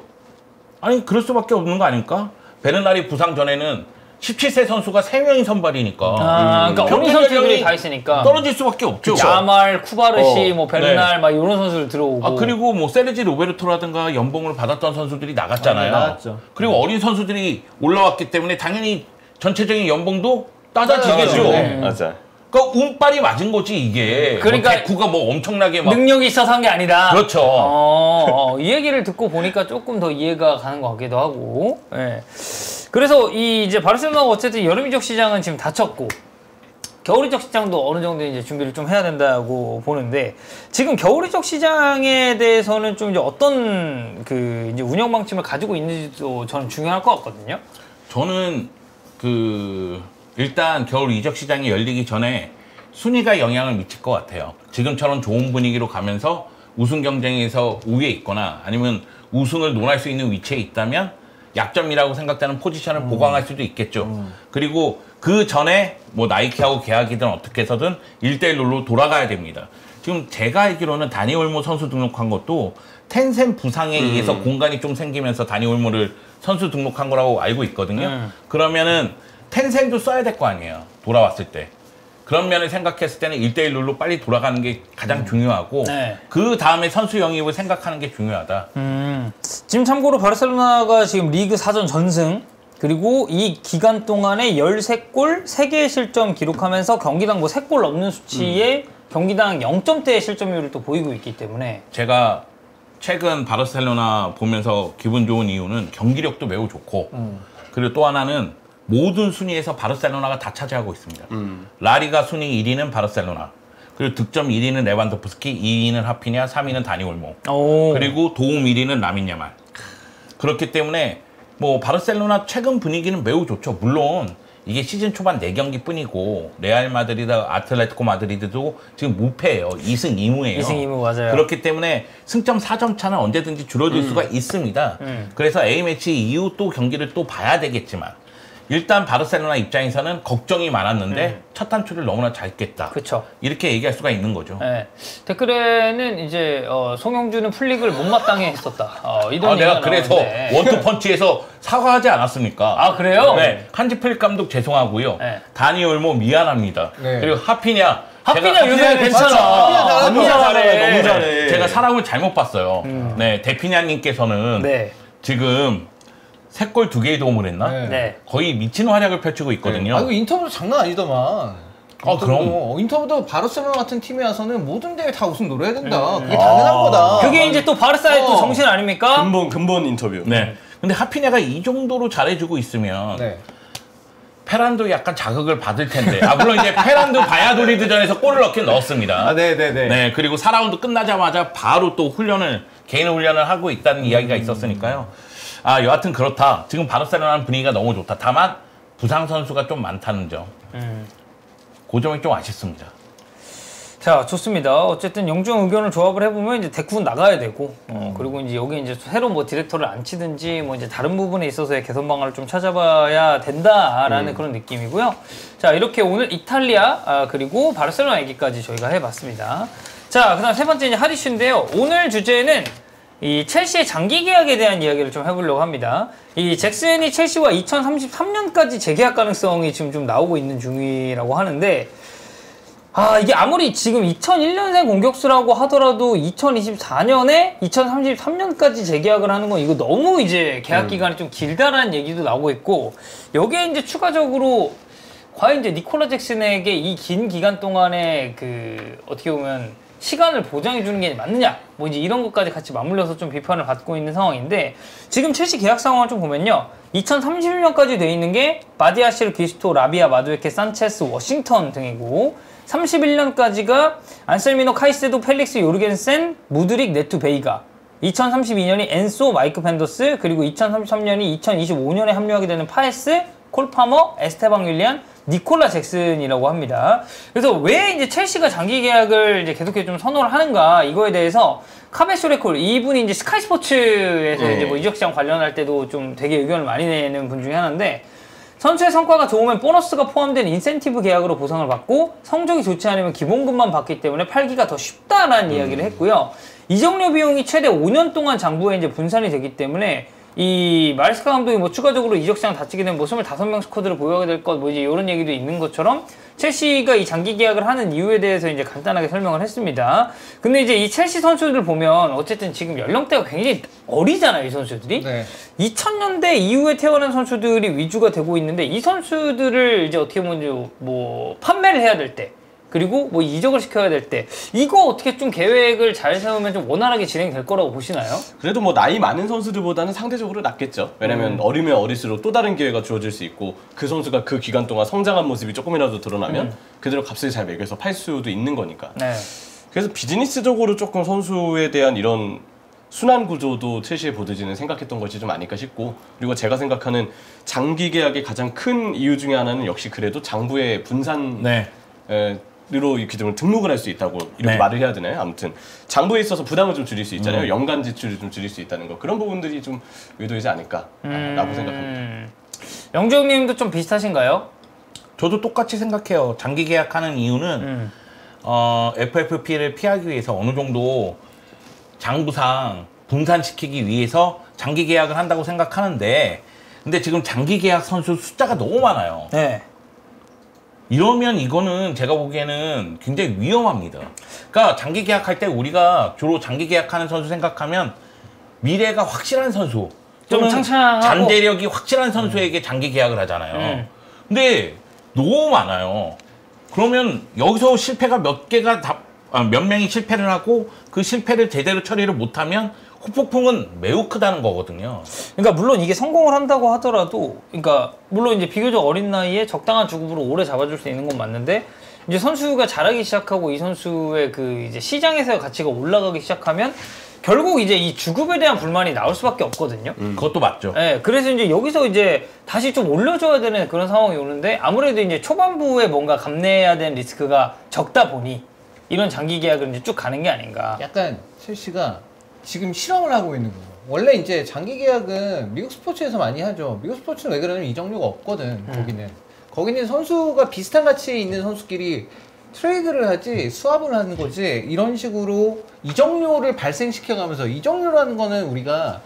아니 그럴 수밖에 없는 거 아닙니까? 베르나리 부상 전에는 17세 선수가 3명이 선발이니까 아, 그러니까 어린 평균 선수들이 연령이 다 있으니까. 떨어질 수밖에 없죠. 야말, 쿠바르시, 어, 뭐 베르날 네. 막 이런 선수들 들어오고. 아 그리고 뭐 세르지 로베르토라든가 연봉을 받았던 선수들이 나갔잖아요. 아, 네, 나갔죠. 그리고 어린 선수들이 올라왔기 때문에 당연히 전체적인 연봉도 낮아지겠죠. 네. 맞아. 그러니까 운빨이 맞은 거지 이게. 그러니까 뭐 데쿠가 뭐 엄청나게 막 능력이 있어서 한 게 아니다. 그렇죠. 이 얘기를 듣고 보니까 조금 더 이해가 가는 것 같기도 하고. 예. 그래서 이 이제 바르셀로나가 어쨌든 여름 이적 시장은 지금 닫혔고 겨울 이적 시장도 어느 정도 이제 준비를 좀 해야 된다고 보는데 지금 겨울 이적 시장에 대해서는 좀 이제 어떤 그 이제 운영 방침을 가지고 있는지도 저는 중요할 것 같거든요. 저는 그 일단 겨울 이적 시장이 열리기 전에 순위가 영향을 미칠 것 같아요. 지금처럼 좋은 분위기로 가면서 우승 경쟁에서 우위에 있거나 아니면 우승을 논할 수 있는 위치에 있다면 약점이라고 생각되는 포지션을 보강할 수도 있겠죠. 그리고 그 전에 뭐 나이키하고 계약이든 어떻게 해서든 1대1 룰로 돌아가야 됩니다. 지금 제가 알기로는 다니 올모 선수 등록한 것도 텐센 부상에 의해서 공간이 좀 생기면서 다니 올모를 선수 등록한 거라고 알고 있거든요. 그러면은 텐센도 써야 될 거 아니에요. 돌아왔을 때. 그런 면을 생각했을 때는 1대1 룰로 빨리 돌아가는 게 가장 중요하고 네. 그 다음에 선수 영입을 생각하는 게 중요하다. 지금 참고로 바르셀로나가 지금 리그 4전 전승 그리고 이 기간 동안에 13골, 3개의 실점 기록하면서 경기당 뭐 3골 넘는 수치에 경기당 0점대의 실점률을 또 보이고 있기 때문에 제가 최근 바르셀로나 보면서 기분 좋은 이유는 경기력도 매우 좋고 그리고 또 하나는 모든 순위에서 바르셀로나가 다 차지하고 있습니다. 라리가 순위 1위는 바르셀로나, 그리고 득점 1위는 레반도프스키, 2위는 하피냐, 3위는 다니 올모, 그리고 도움 1위는 라민 야말. 그렇기 때문에 뭐 바르셀로나 최근 분위기는 매우 좋죠. 물론 이게 시즌 초반 4경기 뿐이고 레알 마드리드, 아틀레티코 마드리드도 지금 무패예요. 2승 2무예요. 2승 2무 맞아요. 그렇기 때문에 승점 4점 차는 언제든지 줄어들 수가 있습니다. 그래서 A매치 이후 또 경기를 또 봐야 되겠지만 일단 바르셀로나 입장에서는 걱정이 많았는데 첫 단추를 너무나 잘 깼다. 그쵸. 이렇게 얘기할 수가 있는 거죠. 네. 댓글에는 이제 송영주는 플릭을 못마땅해 했었다. 이런 내가 얘기가 그래서 나오는데. 원투펀치에서 사과하지 않았습니까? 아, 그래요? 네. 한지 플릭 감독 죄송하고요. 네. 다니 올모 미안합니다. 네. 그리고 하피냐 요새 괜찮아. 너무 잘해. 너무 잘해. 제가 사람을 잘못 봤어요. 네, 데피냐님께서는 네. 지금 3골 2개의 도움을 했나? 네. 네. 거의 미친 활약을 펼치고 있거든요. 아, 이거 인터뷰도 장난 아니더만. 그럼. 인터뷰도 바르셀로나 같은 팀에 와서는 모든 대회 다 우승 노려야 된다. 그게 당연한 거다. 그게 이제 또 바르사의 또 정신 아닙니까? 근본 인터뷰. 네. 근데 하피냐가 이 정도로 잘해주고 있으면 네. 페란도 약간 자극을 받을 텐데. 물론 이제 페란도 바야도리드전에서 골을 넣긴 넣었습니다. 네네네. 네, 그리고 4라운드 끝나자마자 바로 또 개인 훈련을 하고 있다는 이야기가 있었으니까요. 여하튼 그렇다. 지금 바르셀로나는 분위기가 너무 좋다. 다만 부상 선수가 좀 많다는 점. 그 점이 좀 아쉽습니다. 자, 좋습니다. 어쨌든 영주형 의견을 조합을 해보면 이제 데쿠는 나가야 되고, 그리고 이제 여기 이제 새로운 뭐 디렉터를 안 치든지 뭐 이제 다른 부분에 있어서의 개선 방안을 좀 찾아봐야 된다라는 그런 느낌이고요. 자, 이렇게 오늘 이탈리아, 그리고 바르셀로나 얘기까지 저희가 해봤습니다. 자, 그 다음 세 번째 이제 핫이슈인데요. 오늘 주제는 이 첼시의 장기 계약에 대한 이야기를 좀 해보려고 합니다. 이 잭슨이 첼시와 2033년까지 재계약 가능성이 지금 좀 나오고 있는 중이라고 하는데, 이게 아무리 지금 2001년생 공격수라고 하더라도 2024년에 2033년까지 재계약을 하는 건 이거 너무 이제 계약 기간이 좀 길다라는 얘기도 나오고 있고, 여기에 이제 추가적으로 과연 이제 니콜라 잭슨에게 이 긴 기간 동안에 어떻게 보면 시간을 보장해 주는 게 맞느냐, 뭐 이제 이런 것까지 같이 맞물려서 좀 비판을 받고 있는 상황인데, 지금 첼시 계약 상황을 좀 보면요, 2031년까지 돼 있는 게 바디아실, 귀스토, 라비아, 마두에케, 산체스, 워싱턴 등이고, 31년까지가 안셀미노, 카이세도, 펠릭스, 요르겐센, 무드릭, 네투, 베이가, 2032년이 엔소, 마이크 펜더스, 그리고 2033년이 2025년에 합류하게 되는 파에스, 콜파머, 에스테방 윌리안, 니콜라 잭슨이라고 합니다. 그래서 왜 이제 첼시가 장기 계약을 이제 계속해서 좀 선호를 하는가, 이거에 대해서 카베쇼레콜, 이분이 이제 스카이 스포츠에서 이제 뭐 이적 시장 관련할 때도 좀 되게 의견을 많이 내는 분 중에 하나인데, 선수의 성과가 좋으면 보너스가 포함된 인센티브 계약으로 보상을 받고, 성적이 좋지 않으면 기본급만 받기 때문에 팔기가 더 쉽다라는 이야기를 했고요. 이적료 비용이 최대 5년 동안 장부에 이제 분산이 되기 때문에 이 마레스카 감독이 뭐 추가적으로 이적 시장 다치게 되면 뭐 25명 스쿼드를 보유하게 될 것, 뭐 이제 이런 얘기도 있는 것처럼 첼시가 이 장기 계약을 하는 이유에 대해서 이제 간단하게 설명을 했습니다. 근데 이제 이 첼시 선수들을 보면 어쨌든 지금 연령대가 굉장히 어리잖아요, 이 선수들이. 네. 2000년대 이후에 태어난 선수들이 위주가 되고 있는데, 이 선수들을 이제 어떻게 보면 뭐 판매를 해야 될 때, 그리고 뭐 이적을 시켜야 될 때, 이거 어떻게 좀 계획을 잘 세우면 좀 원활하게 진행될 거라고 보시나요? 그래도 뭐 나이 많은 선수들보다는 상대적으로 낫겠죠. 왜냐면 어리면 어릴수록 또 다른 기회가 주어질 수 있고, 그 선수가 그 기간 동안 성장한 모습이 조금이라도 드러나면 그대로 값을 잘 매겨서 팔 수도 있는 거니까. 네. 그래서 비즈니스적으로 조금 선수에 대한 이런 순환 구조도 첼시의 보드지는 생각했던 것이 좀 아닐까 싶고, 그리고 제가 생각하는 장기 계약의 가장 큰 이유 중에 하나는 역시 그래도 장부의 분산 으로 이렇게 좀 등록을 할 수 있다고 이렇게 말을 해야 되나요? 아무튼 장부에 있어서 부담을 좀 줄일 수 있잖아요. 연간 지출을 좀 줄일 수 있다는 거, 그런 부분들이 좀 의도이지 않을까라고 생각합니다. 영정님도 좀 비슷하신가요? 저도 똑같이 생각해요. 장기 계약하는 이유는 FFP를 피하기 위해서 어느 정도 장부상 분산시키기 위해서 장기 계약을 한다고 생각하는데, 근데 지금 장기 계약 선수 숫자가 너무 많아요. 네. 이러면 이거는 제가 보기에는 굉장히 위험합니다. 그러니까 장기 계약할 때 우리가 주로 장기 계약하는 선수 생각하면 미래가 확실한 선수, 좀 창창하고 잠재력이 확실한 선수에게 장기 계약을 하잖아요. 근데 너무 많아요. 그러면 여기서 실패가 몇 명이 실패를 하고 그 실패를 제대로 처리를 못하면 후폭풍은 매우 크다는 거거든요. 그러니까 물론 이게 성공을 한다고 하더라도, 그러니까 물론 이제 비교적 어린 나이에 적당한 주급으로 오래 잡아줄 수 있는 건 맞는데, 이제 선수가 잘하기 시작하고 이 선수의 그 이제 시장에서의 가치가 올라가기 시작하면 결국 이제 이 주급에 대한 불만이 나올 수밖에 없거든요. 그것도 맞죠. 네, 그래서 이제 여기서 이제 다시 좀 올려줘야 되는 그런 상황이 오는데, 아무래도 이제 초반부에 뭔가 감내해야 되는 리스크가 적다 보니 이런 장기 계약을 이제 쭉 가는 게 아닌가. 약간 첼시가 지금 실험을 하고 있는 거예요. 원래 이제 장기 계약은 미국 스포츠에서 많이 하죠. 미국 스포츠는 왜 그러냐면 이적료가 없거든. 거기는 선수가 비슷한 가치에 있는 선수끼리 트레이드를 하지 수합을 하는 거지. 이런 식으로 이적료를 발생시켜가면서 이적료라는 거는 우리가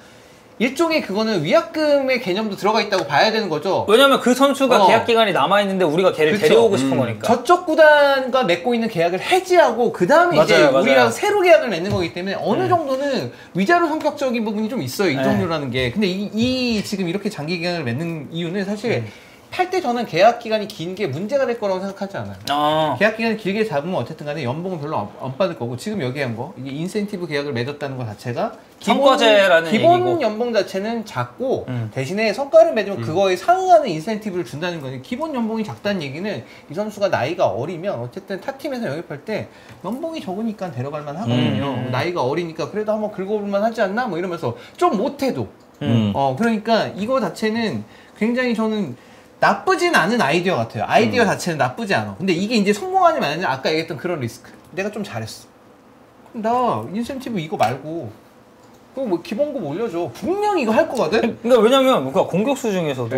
일종의 그거는 위약금의 개념도 들어가 있다고 봐야 되는 거죠. 왜냐면 그 선수가 계약 기간이 남아 있는데 우리가 걔를 그쵸. 데려오고 싶은 거니까. 저쪽 구단과 맺고 있는 계약을 해지하고 그 다음에 이제 우리가 새로 계약을 맺는 거기 때문에 어느 정도는 위자료 성격적인 부분이 좀 있어요. 이적료라는 게. 근데 이 지금 이렇게 장기 계약을 맺는 이유는 사실 팔 때 저는 계약 기간이 긴 게 문제가 될 거라고 생각하지 않아요. 계약 기간을 길게 잡으면 어쨌든 간에 연봉은 별로 안 받을 거고 지금 얘기한 거 이게 인센티브 계약을 맺었다는 것 자체가 성과제라는 기본 얘기고. 연봉 자체는 작고 대신에 성과를 맺으면 그거에 상응하는 인센티브를 준다는 거니 기본 연봉이 작다는 얘기는 이 선수가 나이가 어리면 어쨌든 타 팀에서 영입할 때 연봉이 적으니까 데려갈 만 하거든요. 나이가 어리니까 그래도 한번 긁어볼 만 하지 않나 뭐 이러면서 좀 못해도 그러니까 이거 자체는 굉장히 저는 나쁘진 않은 아이디어 같아요. 아이디어 자체는 나쁘지 않아. 근데 이게 이제 성공하냐 마냐는 아까 얘기했던 그런 리스크. 내가 좀 잘했어. 그럼 나 인센티브 이거 말고 그거 뭐 기본급 올려줘. 분명히 이거 할 거거든. 그러니까 왜냐면 그러니까 공격수 중에서도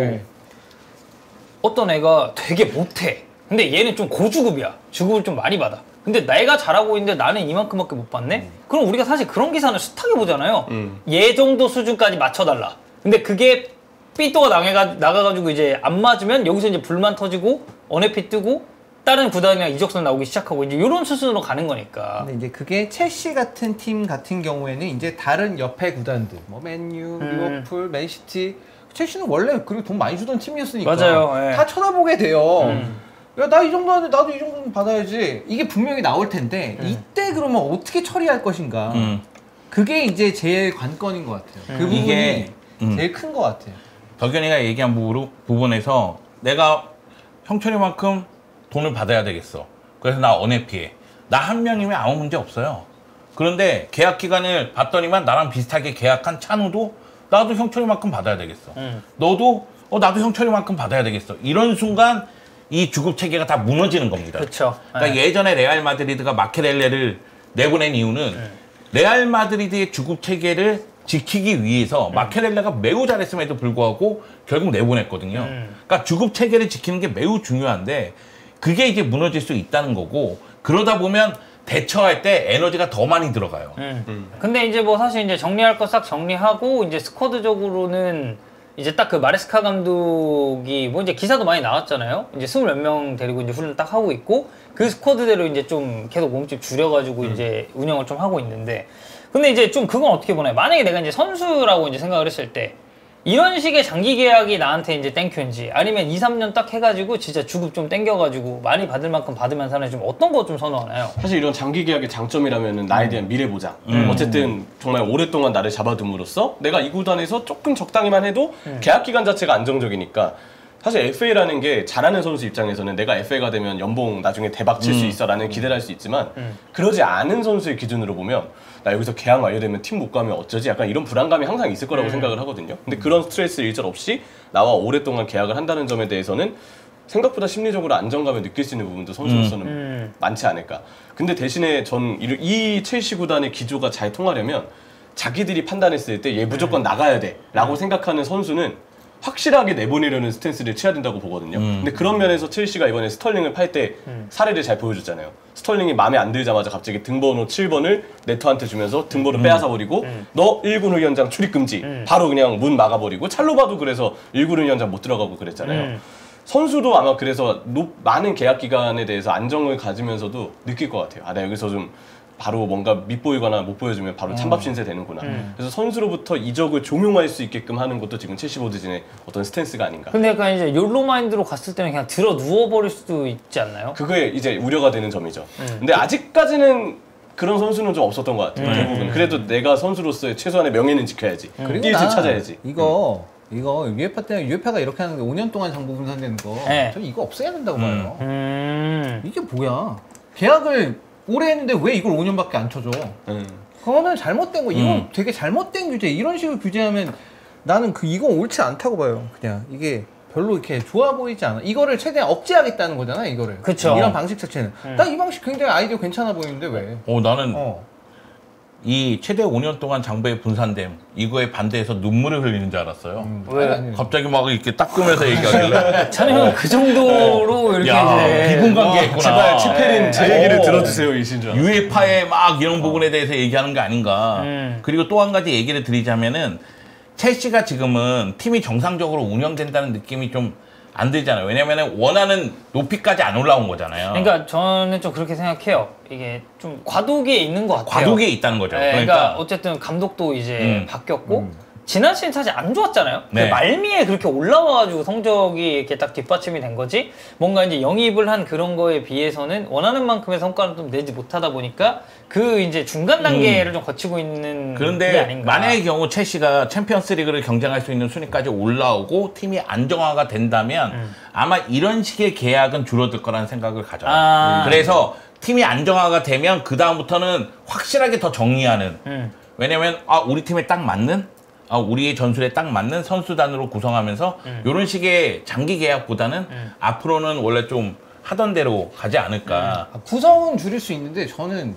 어떤 애가 되게 못해. 근데 얘는 좀 고주급이야. 주급을 좀 많이 받아. 근데 내가 잘하고 있는데 나는 이만큼밖에 못 받네? 그럼 우리가 사실 그런 기사는 숱하게 보잖아요. 얘 정도 수준까지 맞춰달라. 근데 그게 삐또가 나가가지고 이제 안 맞으면 여기서 이제 불만 터지고 언해피 뜨고 다른 구단이랑 이적설 나오기 시작하고 이제 이런 수순으로 가는 거니까. 근데 이제 그게 첼시 같은 팀 같은 경우에는 이제 다른 옆에 구단들 뭐 맨유, 리버풀, 맨시티 첼시는 원래 그리고 돈 많이 주던 팀이었으니까 맞아요. 다 쳐다보게 돼요. 야, 나 이 정도 하는데 나도 이 정도는 받아야지. 이게 분명히 나올 텐데 이때 그러면 어떻게 처리할 것인가. 그게 이제 제일 관건인 것 같아요. 그 부분이 이게, 제일 큰 것 같아요. 덕현이가 얘기한 부분에서 내가 형철이만큼 돈을 받아야 되겠어. 그래서 나 언해피해. 나 한 명이면 아무 문제 없어요. 그런데 계약 기간을 봤더니만 나랑 비슷하게 계약한 찬우도 나도 형철이만큼 받아야 되겠어. 너도 나도 형철이만큼 받아야 되겠어. 이런 순간 이 주급 체계가 다 무너지는 겁니다. 그렇죠. 그러니까 예전에 레알 마드리드가 마케렐레를 내보낸 이유는 레알 마드리드의 주급 체계를 지키기 위해서 마케렐레가 매우 잘했음에도 불구하고 결국 내보냈거든요. 그러니까 주급 체계를 지키는 게 매우 중요한데 그게 이제 무너질 수 있다는 거고 그러다 보면 대처할 때 에너지가 더 많이 들어가요. 근데 이제 뭐 사실 이제 정리할 거 싹 정리하고 이제 스쿼드적으로는 이제 딱 그 마레스카 감독이 뭐 이제 기사도 많이 나왔잖아요. 이제 20몇 명 데리고 이제 훈련 딱 하고 있고 그 스쿼드대로 이제 좀 계속 몸집 줄여가지고 이제 운영을 좀 하고 있는데 근데 이제 좀 그건 어떻게 보나요? 만약에 내가 이제 선수라고 이제 생각을 했을 때 이런 식의 장기 계약이 나한테 이제 땡큐인지 아니면 2, 3년 딱 해가지고 진짜 주급 좀 땡겨가지고 많이 받을 만큼 받으면서 하는 좀 어떤 거 좀 선호하나요? 사실 이런 장기 계약의 장점이라면 나에 대한 미래 보장. 어쨌든 정말 오랫동안 나를 잡아둠으로써 내가 이 구단에서 조금 적당히만 해도 계약 기간 자체가 안정적이니까 사실 FA라는 게 잘하는 선수 입장에서는 내가 FA가 되면 연봉 나중에 대박 칠 수 있어라는 기대를 할 수 있지만 그러지 않은 선수의 기준으로 보면 나 여기서 계약 완료되면 팀 못 가면 어쩌지? 약간 이런 불안감이 항상 있을 거라고 생각을 하거든요. 근데 그런 스트레스 일절 없이 나와 오랫동안 계약을 한다는 점에 대해서는 생각보다 심리적으로 안정감을 느낄 수 있는 부분도 선수로서는 많지 않을까. 근데 대신에 전 이 첼시 구단의 기조가 잘 통하려면 자기들이 판단했을 때 얘 무조건 나가야 돼 라고 생각하는 선수는 확실하게 내보내려는 스탠스를 취해야 된다고 보거든요. 근데 그런 면에서 첼시가 이번에 스털링을 팔 때 사례를 잘 보여줬잖아요. 스털링이 마음에 안 들자마자 갑자기 등번호 7번을 네토한테 주면서 등번호 빼앗아 버리고 너 1군 훈련장 출입 금지 바로 그냥 문 막아버리고 찰로바도 그래서 1군 훈련장 못 들어가고 그랬잖아요. 선수도 아마 그래서 많은 계약 기간에 대해서 안정을 가지면서도 느낄 것 같아요. 아, 나 여기서 좀 바로 뭔가 밑보이거나 못 보여주면 바로 찬밥 신세 되는구나. 그래서 선수로부터 이적을 종용할 수 있게끔 하는 것도 지금 첼시 보드진의 어떤 스탠스가 아닌가. 근데 약간 이제 욜로 마인드로 갔을 때는 그냥 들어 누워버릴 수도 있지 않나요? 그게 이제 우려가 되는 점이죠. 근데 아직까지는 그런 선수는 좀 없었던 것 같아요. 대부분. 그래도 내가 선수로서의 최소한의 명예는 지켜야지. 그리고 뛸 줄 찾아야지. 이거 UEFA 때문에 UEFA가 이렇게 하는 게 5년 동안 정보 분산되는 거. 저는 이거 없애야 된다고 봐요. 이게 뭐야? 계약을 오래 했는데 왜 이걸 5년밖에 안 쳐줘? 그거는 잘못된 거. 이건 되게 잘못된 규제. 이런 식으로 규제하면 나는 이건 옳지 않다고 봐요. 그냥 이게 별로 이렇게 좋아 보이지 않아. 이거를 최대한 억제하겠다는 거잖아, 이거를. 그쵸. 이런 방식 자체는. 나 이 방식 굉장히 아이디어 괜찮아 보이는데 왜? 나는 이 최대 5년 동안 장부의 분산됨 이거에 반대해서 눈물을 흘리는 줄 알았어요. 왜? 갑자기 막 이렇게 닦으면서 얘기하길래 찬우 형은 그 정도로 이렇게 야, 이제 비분관계했구나. 제발 치페린 제 얘기를 어. 들어주세요 이신 줄 알았어요. 유에파의 막 이런 부분에 대해서 얘기하는 게 아닌가. 그리고 또 한 가지 얘기를 드리자면은 첼시가 지금은 팀이 정상적으로 운영된다는 느낌이 좀 안 들잖아요. 왜냐면은 원하는 높이까지 안 올라온 거잖아요. 그러니까 저는 좀 그렇게 생각해요. 이게 좀 과도기에 있는 것 같아요. 과도기에 있다는 거죠. 네, 그러니까 어쨌든 감독도 이제 바뀌었고 지난 시즌 사실 안 좋았잖아요. 네. 말미에 그렇게 올라와가지고 성적이 이렇게 딱 뒷받침이 된 거지. 뭔가 이제 영입을 한 그런 거에 비해서는 원하는 만큼의 성과를 좀 내지 못하다 보니까 그 이제 중간 단계를 좀 거치고 있는 게 그런데 아닌가. 만약의 경우 첼시가 챔피언스리그를 경쟁할 수 있는 순위까지 올라오고 팀이 안정화가 된다면 아마 이런 식의 계약은 줄어들 거라는 생각을 가져요. 그래서 팀이 안정화가 되면 그 다음부터는 확실하게 더 정리하는. 왜냐면 우리 팀에 딱 맞는 우리의 전술에 딱 맞는 선수단으로 구성하면서 이런 식의 장기 계약보다는 앞으로는 원래 좀 하던 대로 가지 않을까. 구성은 줄일 수 있는데 저는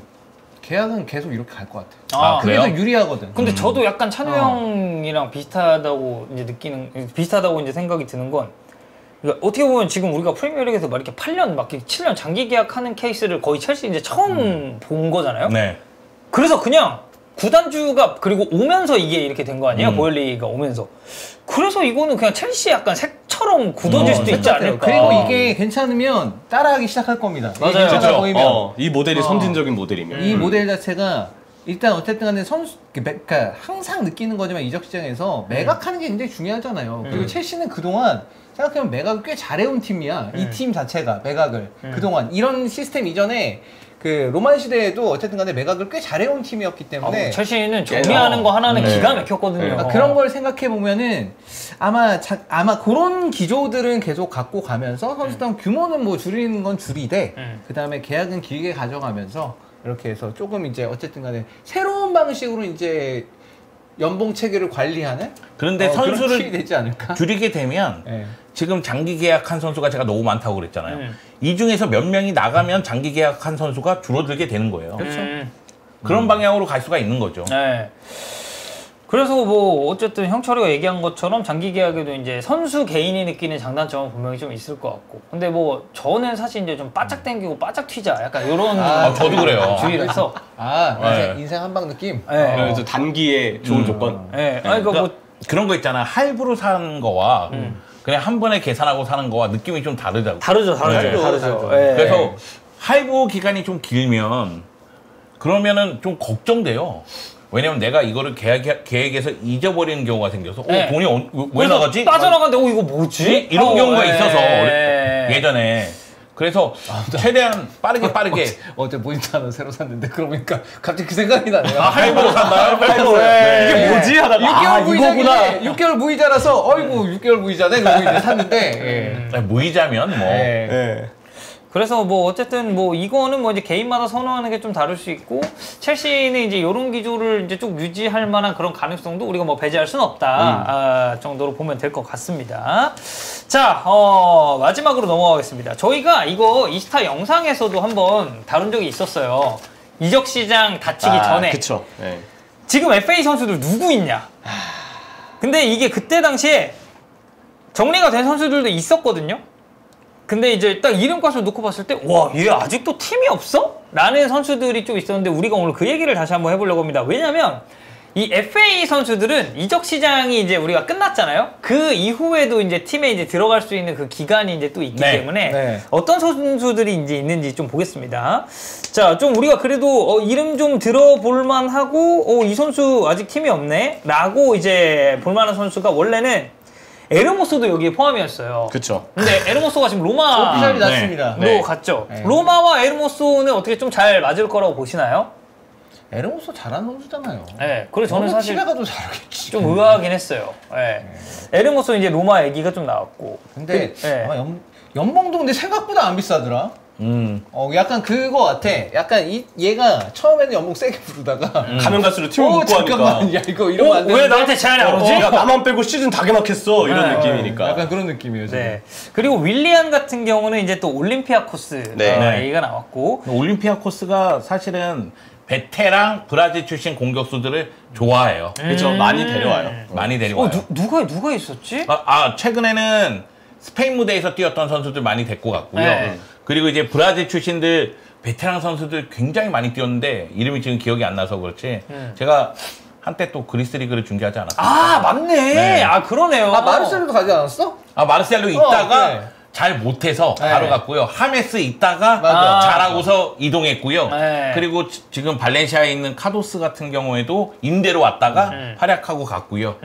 계약은 계속 이렇게 갈 것 같아요. 아, 그게 그래요? 더 유리하거든. 근데 저도 약간 찬우 형이랑 비슷하다고 이제 생각이 드는 건 그러니까 어떻게 보면 지금 우리가 프리미어리그에서 막 이렇게 8년, 막 7년 장기 계약하는 케이스를 거의 첼시 이제 처음 본 거잖아요. 네. 그래서 그냥 구단주가 그리고 오면서 이게 이렇게 된 거 아니에요? 보엘리가 오면서. 그래서 이거는 그냥 첼시 약간 색처럼 굳어질 수도 있지 않을까. 그리고 이게 괜찮으면 따라하기 시작할 겁니다. 맞아요. 이게 괜찮아 그렇죠. 보이면. 이 모델이 선진적인 모델이면. 이 모델 자체가 일단 어쨌든 간에 그러니까 항상 느끼는 거지만 이적 시장에서 매각하는 게 굉장히 중요하잖아요. 그리고 첼시는 그동안 생각해보면 매각을 꽤 잘해온 팀이야. 이 팀 자체가 매각을 그동안 이런 시스템 이전에 그 로만 시대에도 어쨌든 간에 매각을 꽤 잘해온 팀이었기 때문에 첼시는 정리하는 거 하나는 기가 막혔거든요. 그러니까 그런 걸 생각해 보면은 아마 그런 기조들은 계속 갖고 가면서 선수단 규모는 뭐 줄이는 건 줄이되 그 다음에 계약은 길게 가져가면서 이렇게 해서 조금 이제 어쨌든 간에 새로운 방식으로 이제 연봉 체계를 관리하는 그런데 그런 선수를 킬이 되지 않을까? 줄이게 되면 네. 지금 장기 계약한 선수가 제가 너무 많다고 그랬잖아요. 이 중에서 몇 명이 나가면 장기 계약한 선수가 줄어들게 되는 거예요. 그렇죠. 그런 방향으로 갈 수가 있는 거죠. 네. 그래서 뭐 어쨌든 형철이가 얘기한 것처럼 장기 계약에도 이제 선수 개인이 느끼는 장단점은 분명히 좀 있을 것 같고. 근데 뭐 저는 사실 이제 좀 바짝 당기고 바짝 튀자 약간 이런 저도 그래요. 주의라서. 인생 한방 느낌. 네. 그래서 단기에 좋은 조건. 네. 아니 그러니까 뭐 그런 거 있잖아. 할부로 사는 거와 그냥 한 번에 계산하고 사는 거와 느낌이 좀 다르다고. 다르죠. 네. 네. 그래서 할부 기간이 좀 길면 그러면은 좀 걱정돼요. 왜냐면 내가 이거를 계획에서 잊어버리는 경우가 생겨서 네. 돈이 왜 나가지? 빠져나가는데 이거 뭐지? 이런 경우가 있어서 네. 예전에 그래서 최대한 빠르게 어제 모니터 하나 새로 샀는데 그러니까 갑자기 그 생각이 나네요. 할부로 산다. 할부로. 이게 뭐지 하다가 6개월 무이자네. 6개월 무이자라서 어이구 6개월 무이자네. 그러고 이제 샀는데. 무이자면 뭐. 네. 그래서 뭐 어쨌든 뭐 이거는 뭐 이제 개인마다 선호하는 게 좀 다를 수 있고 첼시는 이제 이런 기조를 이제 쭉 유지할 만한 그런 가능성도 우리가 뭐 배제할 수는 없다 정도로 보면 될 것 같습니다. 자, 마지막으로 넘어가겠습니다. 저희가 이거 이스타 영상에서도 한번 다룬 적이 있었어요. 이적 시장 닫히기 전에. 그쵸. 네. 지금 FA 선수들 누구 있냐? 근데 이게 그때 당시에 정리가 된 선수들도 있었거든요. 근데 이제 딱 이름값을 놓고 봤을 때, 와, 얘 아직도 팀이 없어? 라는 선수들이 좀 있었는데, 우리가 오늘 그 얘기를 다시 한번 해보려고 합니다. 왜냐면, 이 FA 선수들은 이적 시장이 이제 우리가 끝났잖아요? 그 이후에도 이제 팀에 이제 들어갈 수 있는 그 기간이 이제 또 있기 때문에, 어떤 선수들이 이제 있는지 좀 보겠습니다. 자, 좀 우리가 그래도, 이름 좀 들어볼만 하고, 이 선수 아직 팀이 없네? 라고 이제 볼만한 선수가 원래는 에르모소도 여기에 포함이었어요. 그쵸. 근데 에르모소가 지금 로마 오피셜이 났습니다. 로 갔죠. 로마와 에르모소는 어떻게 좀 잘 맞을 거라고 보시나요? 에르모소 잘하는 선수잖아요. 네. 그래서 저는 사실 팀에 가도 잘하겠지. 좀 의아하긴 했어요. 네. 에르모소 이제 로마 얘기가 좀 나왔고. 근데 네. 아마 연봉도 근데 생각보다 안 비싸더라. 약간 그거 같아. 약간 얘가 처음에는 연봉 세게 부르다가 가면 갈수록 팀을 묶고 잠깐만, 하니까. 야 이거 이러면 안 왜 되는데. 나한테 제안이 안 오지? 야, 나만 빼고 시즌 다 개막했어. 이런 느낌이니까. 약간 그런 느낌이에요. 지금. 네. 그리고 윌리안 같은 경우는 이제 또 올림피아코스 네. 얘기가 나왔고. 올림피아코스가 사실은 베테랑 브라질 출신 공격수들을 좋아해요. 그렇죠. 많이 데려와요. 많이 데려와요. 누가 있었지? 최근에는 스페인 무대에서 뛰었던 선수들 많이 데리고 갔고요. 네. 그리고 이제 브라질 출신들 베테랑 선수들 굉장히 많이 뛰었는데 이름이 지금 기억이 안 나서 그렇지. 제가 한때 또 그리스 리그를 중계하지 않았어요. 아 맞네. 네. 아 그러네요. 아 마르셀로도 가지 않았어? 마르셀로 있다가 네. 잘 못해서 네. 바로 갔고요. 하메스 있다가 맞아. 잘하고서 이동했고요. 네. 그리고 지금 발렌시아에 있는 카도스 같은 경우에도 임대로 왔다가 활약하고 갔고요.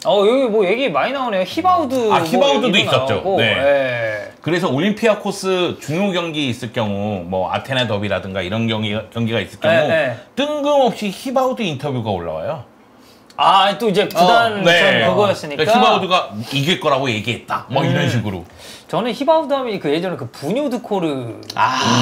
여기 뭐 얘기 많이 나오네요. 히바우드. 히바우드도 얘기도 있었죠. 나오고. 네. 네. 그래서 올림피아코스 중요 경기 있을 경우 뭐 아테네 더비라든가 이런 경기가 있을 경우 네. 뜬금없이 히바우드 인터뷰가 올라와요. 또 이제 구단 그거였으니까. 그러니까 히바우드가 이길 거라고 얘기했다. 뭐 이런 식으로. 저는 히바우드 하면 그 예전에 그 부뉴드코르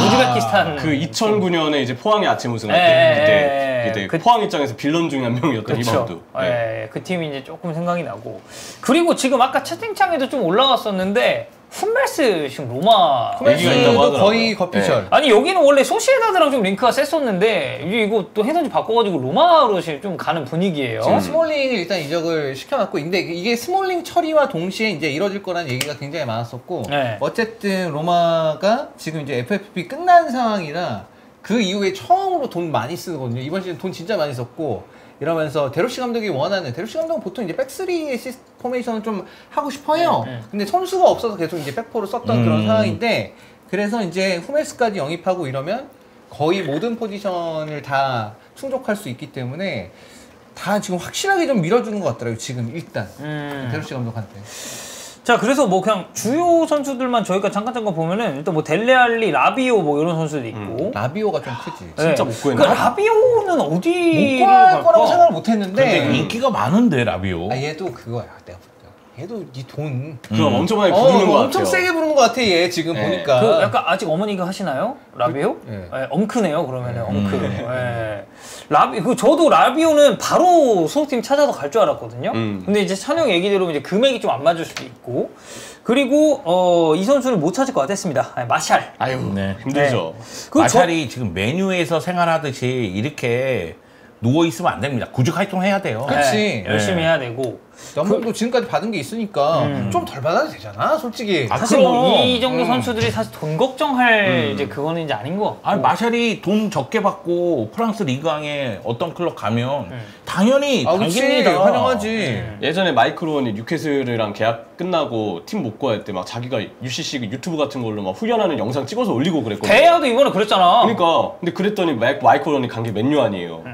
우즈베키스탄 그 2009년에 이제 포항의 아침 우승할 예, 때 그때 포항 입장에서 빌런 중에 한 명이었던 히바우드. 예, 그 팀이 이제 조금 생각이 나고. 그리고 지금 아까 채팅창에도 좀 올라왔었는데 훈멜스 지금 로마 얘기가 있다고 후메스도 하더라고요. 거의 거피셜. 아니 여기는 원래 소시에다드랑 좀 링크가 셌었는데 이거 또 해설지 바꿔가지고 로마로 지금 좀 가는 분위기예요. 지금 스몰링을 일단 이적을 시켜놨고, 근데 이게 스몰링 처리와 동시에 이제 이뤄질 거라는 얘기가 굉장히 많았었고, 네. 어쨌든 로마가 지금 이제 FFP 끝난 상황이라 그 이후에 처음으로 돈 많이 쓰거든요. 이번 시즌 돈 진짜 많이 썼고, 이러면서 데로시 감독이 원하는, 데로시 감독은 보통 이제 백스리의 포메이션을 좀 하고 싶어 해요. 근데 선수가 없어서 계속 이제 백포를 썼던 그런 상황인데, 그래서 이제 후메스까지 영입하고 이러면 거의 모든 포지션을 다 충족할 수 있기 때문에 다 지금 확실하게 좀 밀어주는 것 같더라고요. 지금 일단 데로시 감독한테. 자, 그래서 뭐 그냥 주요 선수들만 저희가 잠깐 보면은 일단 뭐 델레알리, 라비오 뭐 이런 선수도 있고. 라비오가 좀 크지. 진짜 못 구했나? 그 라비오는 어디를 못 구할 갈까? 거라고 생각을 못 했는데. 근데 인기가 많은데 라비오. 얘도 그거야. 내가 볼 때. 얘도 이 돈. 그럼 엄청 많이 부르는 것 엄청 같아요. 세게 부르는 것 같아, 얘 지금 네. 보니까. 그 약간 아직 어머니가 하시나요? 라비오? 네. 엉크네요, 그러면은 엉크. 저도 라비오는 바로 소속팀 찾아서 갈 줄 알았거든요. 근데 이제 찬영 얘기대로 이제 금액이 좀 안 맞을 수도 있고. 그리고 이 선수는 못 찾을 것 같았습니다. 마샬. 아유, 네. 힘들죠. 마샬이 지금 메뉴에서 생활하듯이 이렇게 누워 있으면 안 됩니다. 구직 활동해야 돼요. 그치. 열심히 해야 되고. 연봉도 지금까지 받은 게 있으니까 좀 덜 받아도 되잖아, 솔직히. 사실 그럼. 뭐 이 정도 선수들이 사실 돈 걱정할 이제 그거는 이제 아닌 것 같고. 마샬이 돈 적게 받고 프랑스 리그왕에 어떤 클럽 가면 당연히 그치. 당깁니다. 환영하지. 예전에 마이크로원이 뉴캐슬이랑 계약 끝나고 팀 못 구할 때 막 자기가 UCC 유튜브 같은 걸로 막 후련하는 영상 찍어서 올리고 그랬거든요. 대야도 이번에 그랬잖아. 그러니까 근데 그랬더니 마이크로원이 간 게 맨유 아니에요.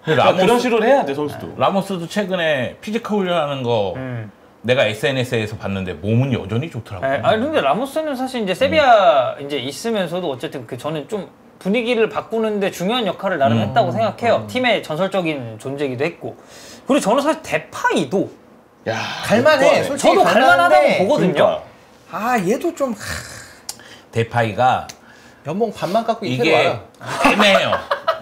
근데 그러니까 그런 식으로 해야 돼 선수도. 라모스도 최근에 피지컬 훈련하는 거 내가 SNS에서 봤는데 몸은 여전히 좋더라고요. 아니 근데 라모스는 사실 이제 세비야 이제 있으면서도 어쨌든 저는 좀 분위기를 바꾸는데 중요한 역할을 나름 했다고 생각해요. 팀의 전설적인 존재이기도 했고. 그리고 저는 사실 데파이도 야, 갈만해. 솔직히 저도 갈만하다고 보거든요. 그러니까. 얘도 좀 데파이가 연봉 반만 깎고 이태로 이게 와라. 애매해요.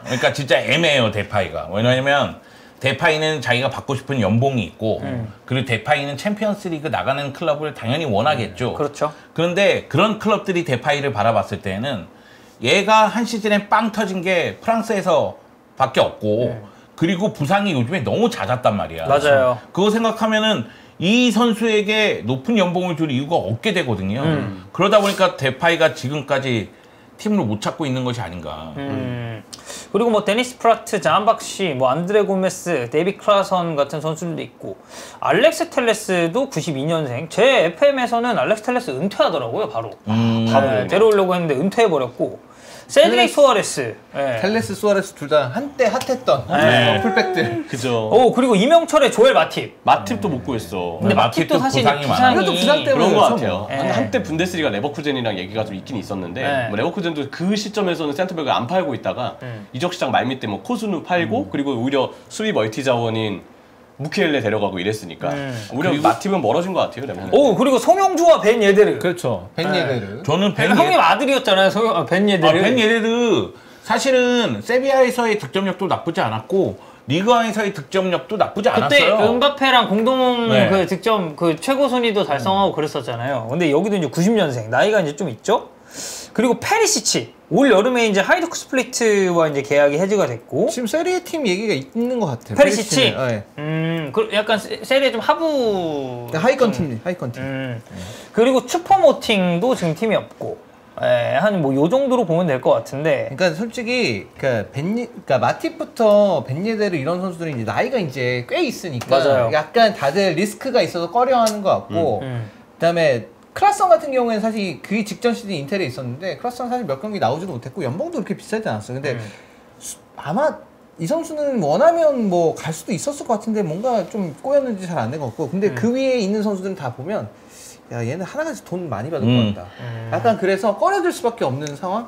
그러니까 진짜 애매해요, 데파이가. 왜냐면 데파이는 자기가 받고 싶은 연봉이 있고 그리고 데파이는 챔피언스 리그 나가는 클럽을 당연히 원하겠죠. 그렇죠. 그런데 그런 클럽들이 데파이를 바라봤을 때는 얘가 한 시즌에 빵 터진 게 프랑스에서 밖에 없고 그리고 부상이 요즘에 너무 잦았단 말이야. 맞아요. 그거 생각하면은 이 선수에게 높은 연봉을 줄 이유가 없게 되거든요. 그러다 보니까 데파이가 지금까지 팀을 못 찾고 있는 것이 아닌가. 그리고 뭐 데니스 프라트, 잔박시, 뭐 안드레 고메스, 데이비 클라선 같은 선수들도 있고 알렉스 텔레스도 92년생. 제 FM에서는 알렉스 텔레스 은퇴하더라고요, 바로. 바로 데려오려고 했는데 은퇴해버렸고. 세드릭 수아레스. 텔레스, 수아레스 둘 다 한때 핫했던 풀백들. 그죠. 그리고 이명철의 조엘 마팁. 마팁도 못 구했어. 근데 마팁도 사실 부상이 부상이 많아요. 그래도 부상 때문에 그런 것 그렇죠, 같아요. 뭐. 한때 분데스리가 레버쿠젠이랑 얘기가 좀 있긴 있었는데 네. 뭐 레버쿠젠도 그 시점에서는 센터백을 안 팔고 있다가 이적 시장 말밑 때 뭐 코스누 팔고 그리고 오히려 수비 멀티 자원인 무키엘레 데려가고 이랬으니까 오히려 마팁은 멀어진 것 같아요. 레버쿠젠. 그리고 송영주와 벤 예데르. 그렇죠. 벤예데르. 저는 형님 아들이었잖아요, 벤 예데르. 벤 예레르 사실은 세비야에서의 득점력도 나쁘지 않았고 리그왕에서의 득점력도 나쁘지 그때 않았어요. 은바페랑 공동 네. 그 득점 그 최고 순위도 달성하고 그랬었잖아요. 근데 여기도 이제 90년생 나이가 이제 좀 있죠. 그리고 페리시치 올 여름에 이제 하이두크 스플리트와 이제 계약이 해지가 됐고 지금 세리에 팀 얘기가 있는 것 같아요. 페리시치. 네. 그 약간 세리에 좀 하부. 하이컨 팀, 하이컨 팀. 그리고 슈퍼모팅도 지금 팀이 없고. 한 뭐 요 정도로 보면 될 것 같은데. 그러니까 솔직히 그러니까 마팁부터 벤예데르 이런 선수들이 이제 나이가 이제 꽤 있으니까 맞아요. 약간 다들 리스크가 있어서 꺼려하는 것 같고 그다음에 클라선 같은 경우에는 사실 그 직전 시즌 인텔에 있었는데 클라선 사실 몇 경기 나오지도 못했고 연봉도 그렇게 비싸지 않았어요. 근데 아마 이 선수는 원하면 뭐 갈 수도 있었을 것 같은데 뭔가 좀 꼬였는지 잘 안 된 것 같고 근데 그 위에 있는 선수들은 다 보면 야 얘는 하나같이 돈 많이 받을 것 같다. 약간 그래서 꺼려질 수밖에 없는 상황?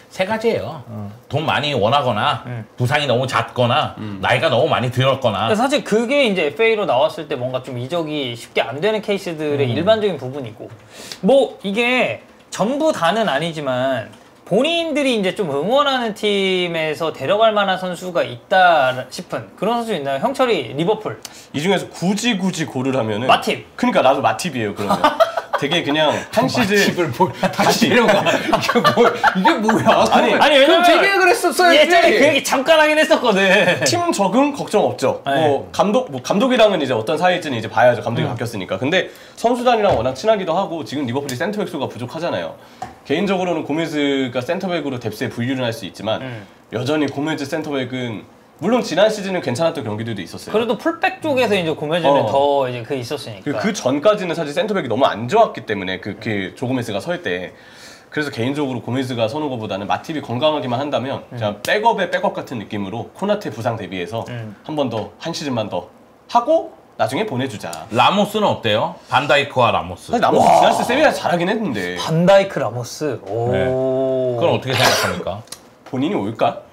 세 가지예요. 돈 많이 원하거나 부상이 너무 잦거나 나이가 너무 많이 들었거나. 사실 그게 이제 FA로 나왔을 때 뭔가 좀 이적이 쉽게 안 되는 케이스들의 일반적인 부분이고 뭐 이게 전부 다는 아니지만 본인들이 이제 좀 응원하는 팀에서 데려갈 만한 선수가 있다 싶은 그런 선수 있나요? 형철이 리버풀. 이 중에서 굳이 고르라면은 마팁. 그러니까 나도 마팁이에요. 그러면 되게 그냥 한 시즌 집을 다시 데려가. 이게 뭐야? 아니, 그럼 왜냐면 재계약을 했었어야지. 예전에 그 얘기 잠깐 하긴 했었거든. 팀 적응 걱정 없죠. 네. 뭐 감독이랑은 이제 어떤 사이일지는 이제 봐야죠. 감독이 바뀌었으니까. 근데 선수단이랑 워낙 친하기도 하고 지금 리버풀이 센터백 수가 부족하잖아요. 개인적으로는 고메즈가 센터백으로 뎁스에 분류를 할 수 있지만 여전히 고메즈 센터백은 물론 지난 시즌은 괜찮았던 경기들도 있었어요. 그래도 풀백 쪽에서 이제 고메즈는 더 이제 있었으니까. 그 전까지는 사실 센터백이 너무 안 좋았기 때문에 그 조고메즈가 설 때. 그래서 개인적으로 고메즈가 서는 것보다는 마팁이 건강하기만 한다면 그냥 백업의 백업 같은 느낌으로 코나테 부상 대비해서 한 번 더, 한 시즌만 더 하고 나중에 보내주자. 라모스는 어때요? 반다이크와 라모스. 사실 라모스 지난 시즌 세비야 잘하긴 했는데 반다이크 라모스. 오. 네. 그건 어떻게 생각합니까? 본인이 올까?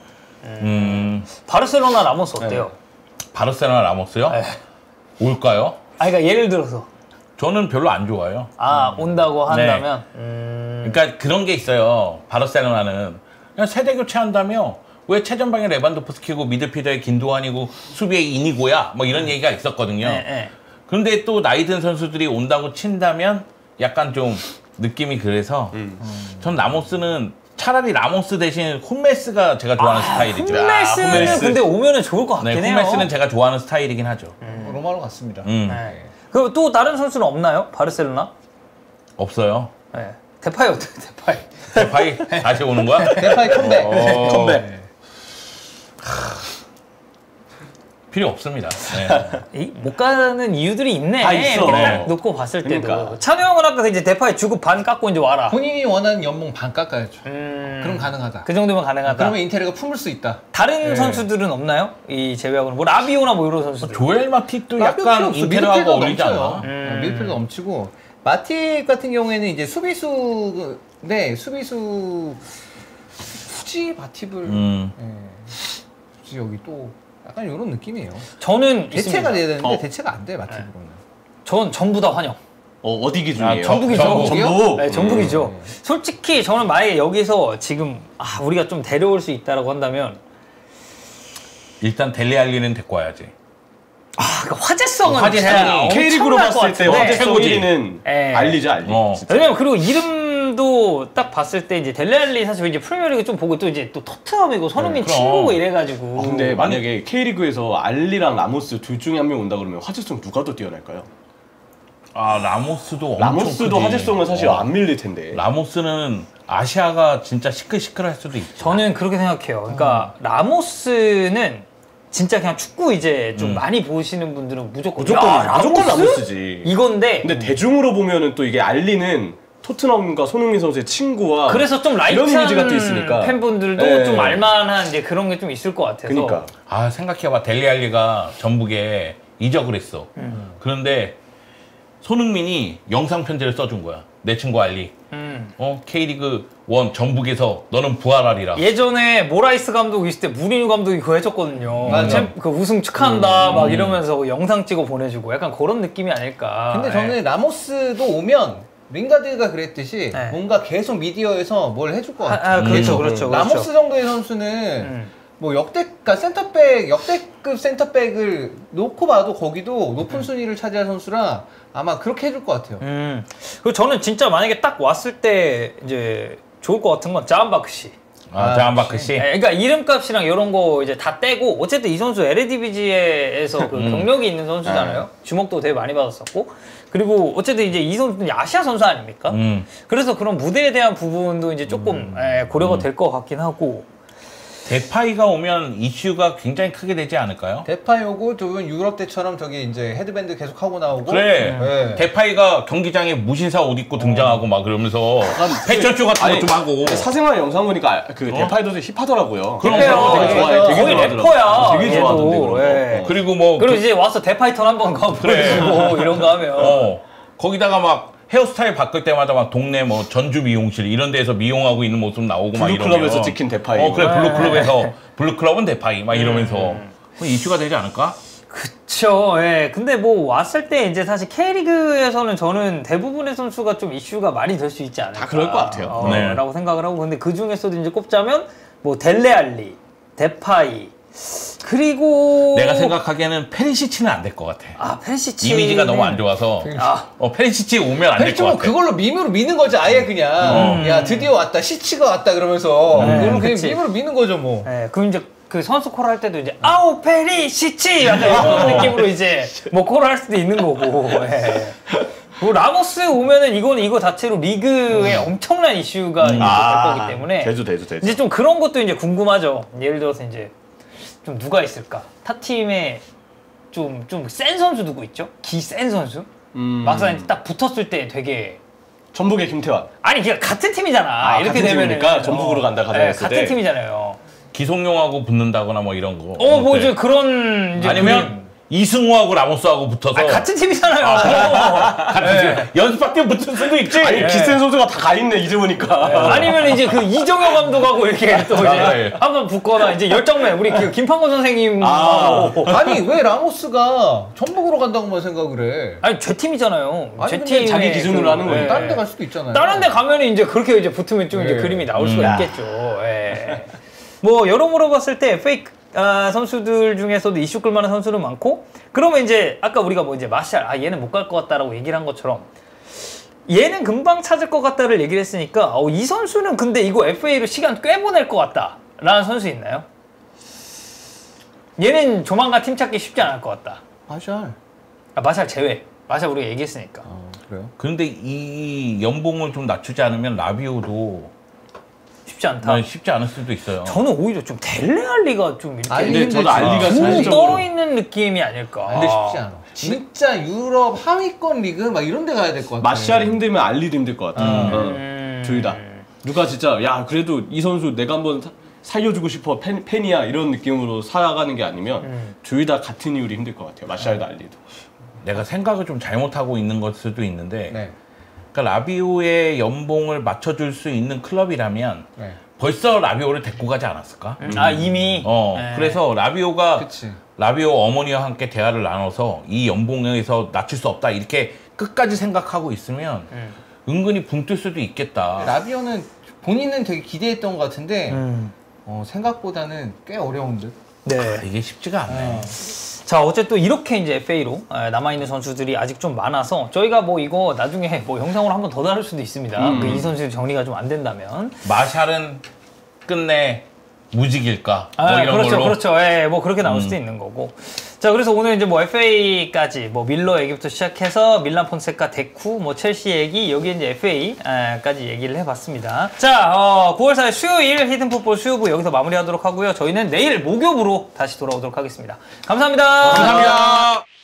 바르셀로나 라모스 어때요? 바르셀로나 라모스요? 네. 올까요? 그러니까 예를 들어서 저는 별로 안 좋아요. 온다고 한다면. 그러니까 그런 게 있어요. 바르셀로나는 그냥 세대 교체한다며 왜 최전방에 레반도프스키고 미드필더에 긴도안이고 수비에 이니고야 뭐 이런 얘기가 있었거든요. 네. 그런데 또 나이 든 선수들이 온다고 친다면 약간 좀 느낌이 그래서 전 라모스는 차라리 라모스 대신 홈메스가 제가 좋아하는 스타일이죠. 홈메스는 홈메스. 근데 오면은 좋을 것 같긴 네, 해요. 홈메스는 제가 좋아하는 스타일이긴 하죠. 로마로 갔습니다. 네. 그리고 또 다른 선수는 없나요? 바르셀로나? 없어요. 네. 데파이 어때요? 데파이. 데파이 다시 오는 거야? 데파이 컴백. 컴백. 필요 없습니다. 네. 못 가는 이유들이 있네. 다 있어. 이렇게 딱 네. 놓고 봤을 때도. 그러니까. 찬우 형은 아까 이제 데파이 주고 반 깎고 이제 와라. 본인이 원하는 연봉 반 깎아야죠. 그럼 가능하다. 그 정도면 가능하다. 그러면 인테리어가 품을 수 있다. 다른 네. 선수들은 없나요? 이 제외하고는 뭐 라비오나 뭐 이런 선수들. 조엘 마팁도 라비오 필요 약간 없어. 인테리어하고 미드필더 어울리지 넘쳐요. 않아? 미드필더 넘치고 마팁 같은 경우에는 이제 수비수인데 수비수 굳이 마팁을 굳이 여기 또 약간 이런 느낌이에요. 저는 대체가 있습니다. 돼야 되는데 대체가 안 돼 마팁으로는. 전 전부 다 환영. 어디 기준이에요? 전북이죠. 전북. 네, 전북이죠. 솔직히 저는 만약에 여기서 지금 우리가 좀 데려올 수 있다라고 한다면 일단 델리알리는 데리고 와야지. 그 화제성은 화제성이 제가 K리그로 엄청날 것 봤을 때 같은데. 화제성 최고지. 1위는 네. 알리죠, 알리. 왜냐면 그리고 이름도 딱 봤을 때 이제 델레알리 사실 이제 프리미어리그 좀 보고 또 이제 또 토트넘이고 손흥민 그럼. 친구고 이래가지고. 근데 만약에 K리그에서 알리랑 라모스 둘 중에 한 명 온다 그러면 화제성 누가 더 뛰어날까요? 라모스도 엄청 라모스도 크지. 화제성은 사실 안 밀릴 텐데. 라모스는 아시아가 진짜 시끌시끌할 수도 있죠. 저는 그렇게 생각해요. 그러니까 라모스는 진짜 그냥 축구 이제 좀 많이 보시는 분들은 무조건 야, 무조건 라모스지. 이건데 근데 대중으로 보면은 또 이게 알리는 토트넘과 손흥민 선수의 친구와 그래서 좀 이런 이미지가 또 라이트한 있으니까 팬분들도 네. 좀 알만한 이제 그런 게 좀 있을 것 같아서. 그러니까 생각해봐. 델리알리가 전북에 이적을 했어. 그런데 손흥민이 영상 편지를 써준 거야. 내 친구 알리. K리그 1 전북에서 너는 부활하리라. 예전에 모라이스 감독 있을 때 무리뉴 감독이 그거 해줬거든요. 맞아. 그 우승 축하한다 막 이러면서 영상 찍어 보내주고 약간 그런 느낌이 아닐까. 근데 예. 저는 라모스도 오면 링가드가 그랬듯이 네. 뭔가 계속 미디어에서 뭘 해줄 것 같아요. 그렇죠, 그렇죠. 라모스 정도의 선수는 뭐 그러니까 역대급 센터백을 놓고 봐도 거기도 높은 순위를 차지할 선수라 아마 그렇게 해줄 것 같아요. 그리고 저는 진짜 만약에 딱 왔을 때 이제 좋을 것 같은 건 자한바크시. 자한바크시. 그러니까 이름값이랑 이런 거 이제 다 떼고 어쨌든 이 선수 LADBG에서 그 경력이 있는 선수잖아요. 주목도 되게 많이 받았었고 그리고 어쨌든 이제 이 선수는 아시아 선수 아닙니까? 그래서 그런 무대에 대한 부분도 이제 조금 고려가 될 것 같긴 하고 데파이가 오면 이슈가 굉장히 크게 되지 않을까요? 데파이 오고 또 유럽 때처럼 저기 이제 헤드밴드 계속 하고 나오고. 그래. 네. 데파이가 경기장에 무신사 옷 입고 등장하고 막 그러면서 패션쇼 같은 것 좀 하고. 사생활 영상 보니까 그 데파이도 힙하더라고요. 그럼 되게 좋아해. 되게 거의 좋아하더라고요. 래퍼야. 되게 좋아하던데 그런 거. 예. 그리고 뭐 그리고 이제 와서 데파이턴 한번 가 보여주고 이런 거 하면 거기다가 막 헤어스타일 바꿀 때마다 막 동네 뭐 전주 미용실 이런 데서 미용하고 있는 모습 나오고 막 이러면 블루클럽에서 찍힌 데파이. 그래 블루클럽에서 블루클럽은 데파이 막 이러면서 이슈가 되지 않을까? 그쵸. 예. 근데 뭐 왔을 때 이제 사실 K리그에서는 저는 대부분의 선수가 좀 이슈가 많이 될 수 있지 않을까. 다 그럴 것 같아요. 네. 라고 생각을 하고 근데 그 중에서도 이제 꼽자면 뭐 델레알리, 데파이 그리고 내가 생각하기에는 페리시치는 안 될 것 같아. 페리시치 이미지가 너무 안 좋아서 페리시치 오면 안 될 것 페리치는 같아. 그걸로 밈으로 미는 거지 아예 그냥. 야 드디어 왔다 시치가 왔다 그러면서 그럼 그냥 그치. 밈으로 미는 거죠 뭐. 예, 그럼 이제 그 선수 콜 할 때도 이제 아우 페리시치 약간 이런 느낌으로 이제 뭐 콜 할 수도 있는 거고. 예. 뭐 라모스 오면은 이거 자체로 리그에 엄청난 이슈가 이제 될 거기 때문에 되죠. 이제 좀 그런 것도 이제 궁금하죠. 예를 들어서 이제 좀 누가 있을까? 타 팀에 좀 센 선수 누구 있죠? 기 센 선수? 막상 이제 딱 붙었을 때 되게 전북의 김태환. 아니 그냥 같은 팀이잖아. 이렇게 같은 되면은 팀이니까 전북으로 간다 가정했을 같은 때. 팀이잖아요. 기성용하고 붙는다거나 뭐 이런 거. 뭐 어때? 이제 그런 이제 아니면 이승우하고 라모스하고 붙어서 같은 팀이잖아요. 같은 연습할 때 붙을 수도 있지. 아니 기센 선수가 다 가 있네 이제 보니까. 아니면 이제 그 이정효 감독하고 이렇게 또 이제 네. 한번 붙거나 이제 열정맨 우리 그 김판곤 선생님 아니 왜 라모스가 전북으로 간다고만 생각을 해? 아니 제 팀이잖아요. 아니, 제 근데 팀 자기 기준으로 하는 거예요. 다른 데 갈 수도 있잖아요. 다른 데 가면 이제 그렇게 이제 붙으면 좀 이제 네. 그림이 나올 수가 있겠죠. 예. 뭐 여러모로 봤을 때 페이크 선수들 중에서도 이슈 끌만한 선수는 많고 그러면 이제 아까 우리가 뭐 이제 마샬 얘는 못 갈 것 같다라고 얘기를 한 것처럼 얘는 금방 찾을 것 같다를 얘기를 했으니까 이 선수는 근데 이거 FA로 시간 꽤 보낼 것 같다 라는 선수 있나요? 얘는 조만간 팀 찾기 쉽지 않을 것 같다. 마샬. 마샬 제외. 마샬 우리가 얘기했으니까. 그래요? 그런데 이 연봉을 좀 낮추지 않으면 라비오도 쉽지 않다. 쉽지 않을 수도 있어요. 저는 오히려 좀 델레알리가 좀 이렇게 근데 저도 알리가 붕 사실적으로 떠 있는 느낌이 아닐까. 근데 쉽지 않아. 진짜 유럽 하위권 리그 막 이런 데 가야 될 것 같아. 마샬이 힘들면 알리도 힘들 것 같아. 둘 다. 누가 진짜 야 그래도 이 선수 내가 한번 살려주고 싶어 팬이야 이런 느낌으로 살아가는 게 아니면 둘 다 같은 이유로 힘들 것 같아요. 마샬도 알리도. 내가 생각을 좀 잘못하고 있는 걸 수도 있는데 네. 그러니까 라비오의 연봉을 맞춰줄 수 있는 클럽이라면 네. 벌써 라비오를 데리고 가지 않았을까? 이미. 네. 그래서 라비오가 그치. 라비오 어머니와 함께 대화를 나눠서 이 연봉에서 낮출 수 없다 이렇게 끝까지 생각하고 있으면 은근히 붕 뜰 수도 있겠다. 라비오는 본인은 되게 기대했던 것 같은데 생각보다는 꽤 어려운 듯. 네. 이게 쉽지가 않네. 자, 어쨌든 이렇게 이제 FA로 남아있는 선수들이 아직 좀 많아서 저희가 뭐 이거 나중에 뭐 영상으로 한번 더 다룰 수도 있습니다. 그 이 선수 정리가 좀 안 된다면. 마샬은 끝내 무직일까? 뭐 이런 그렇죠, 걸로. 그렇죠. 예, 뭐 그렇게 나올 수도 있는 거고. 자, 그래서 오늘 이제 뭐 FA까지 뭐 밀러 얘기부터 시작해서 밀란 폰세카, 데쿠, 뭐 첼시 얘기, 여기 이제 FA까지 얘기를 해봤습니다. 자, 9월 4일 수요일 히든풋볼 수요부 여기서 마무리하도록 하고요. 저희는 내일 목요부로 다시 돌아오도록 하겠습니다. 감사합니다. 감사합니다.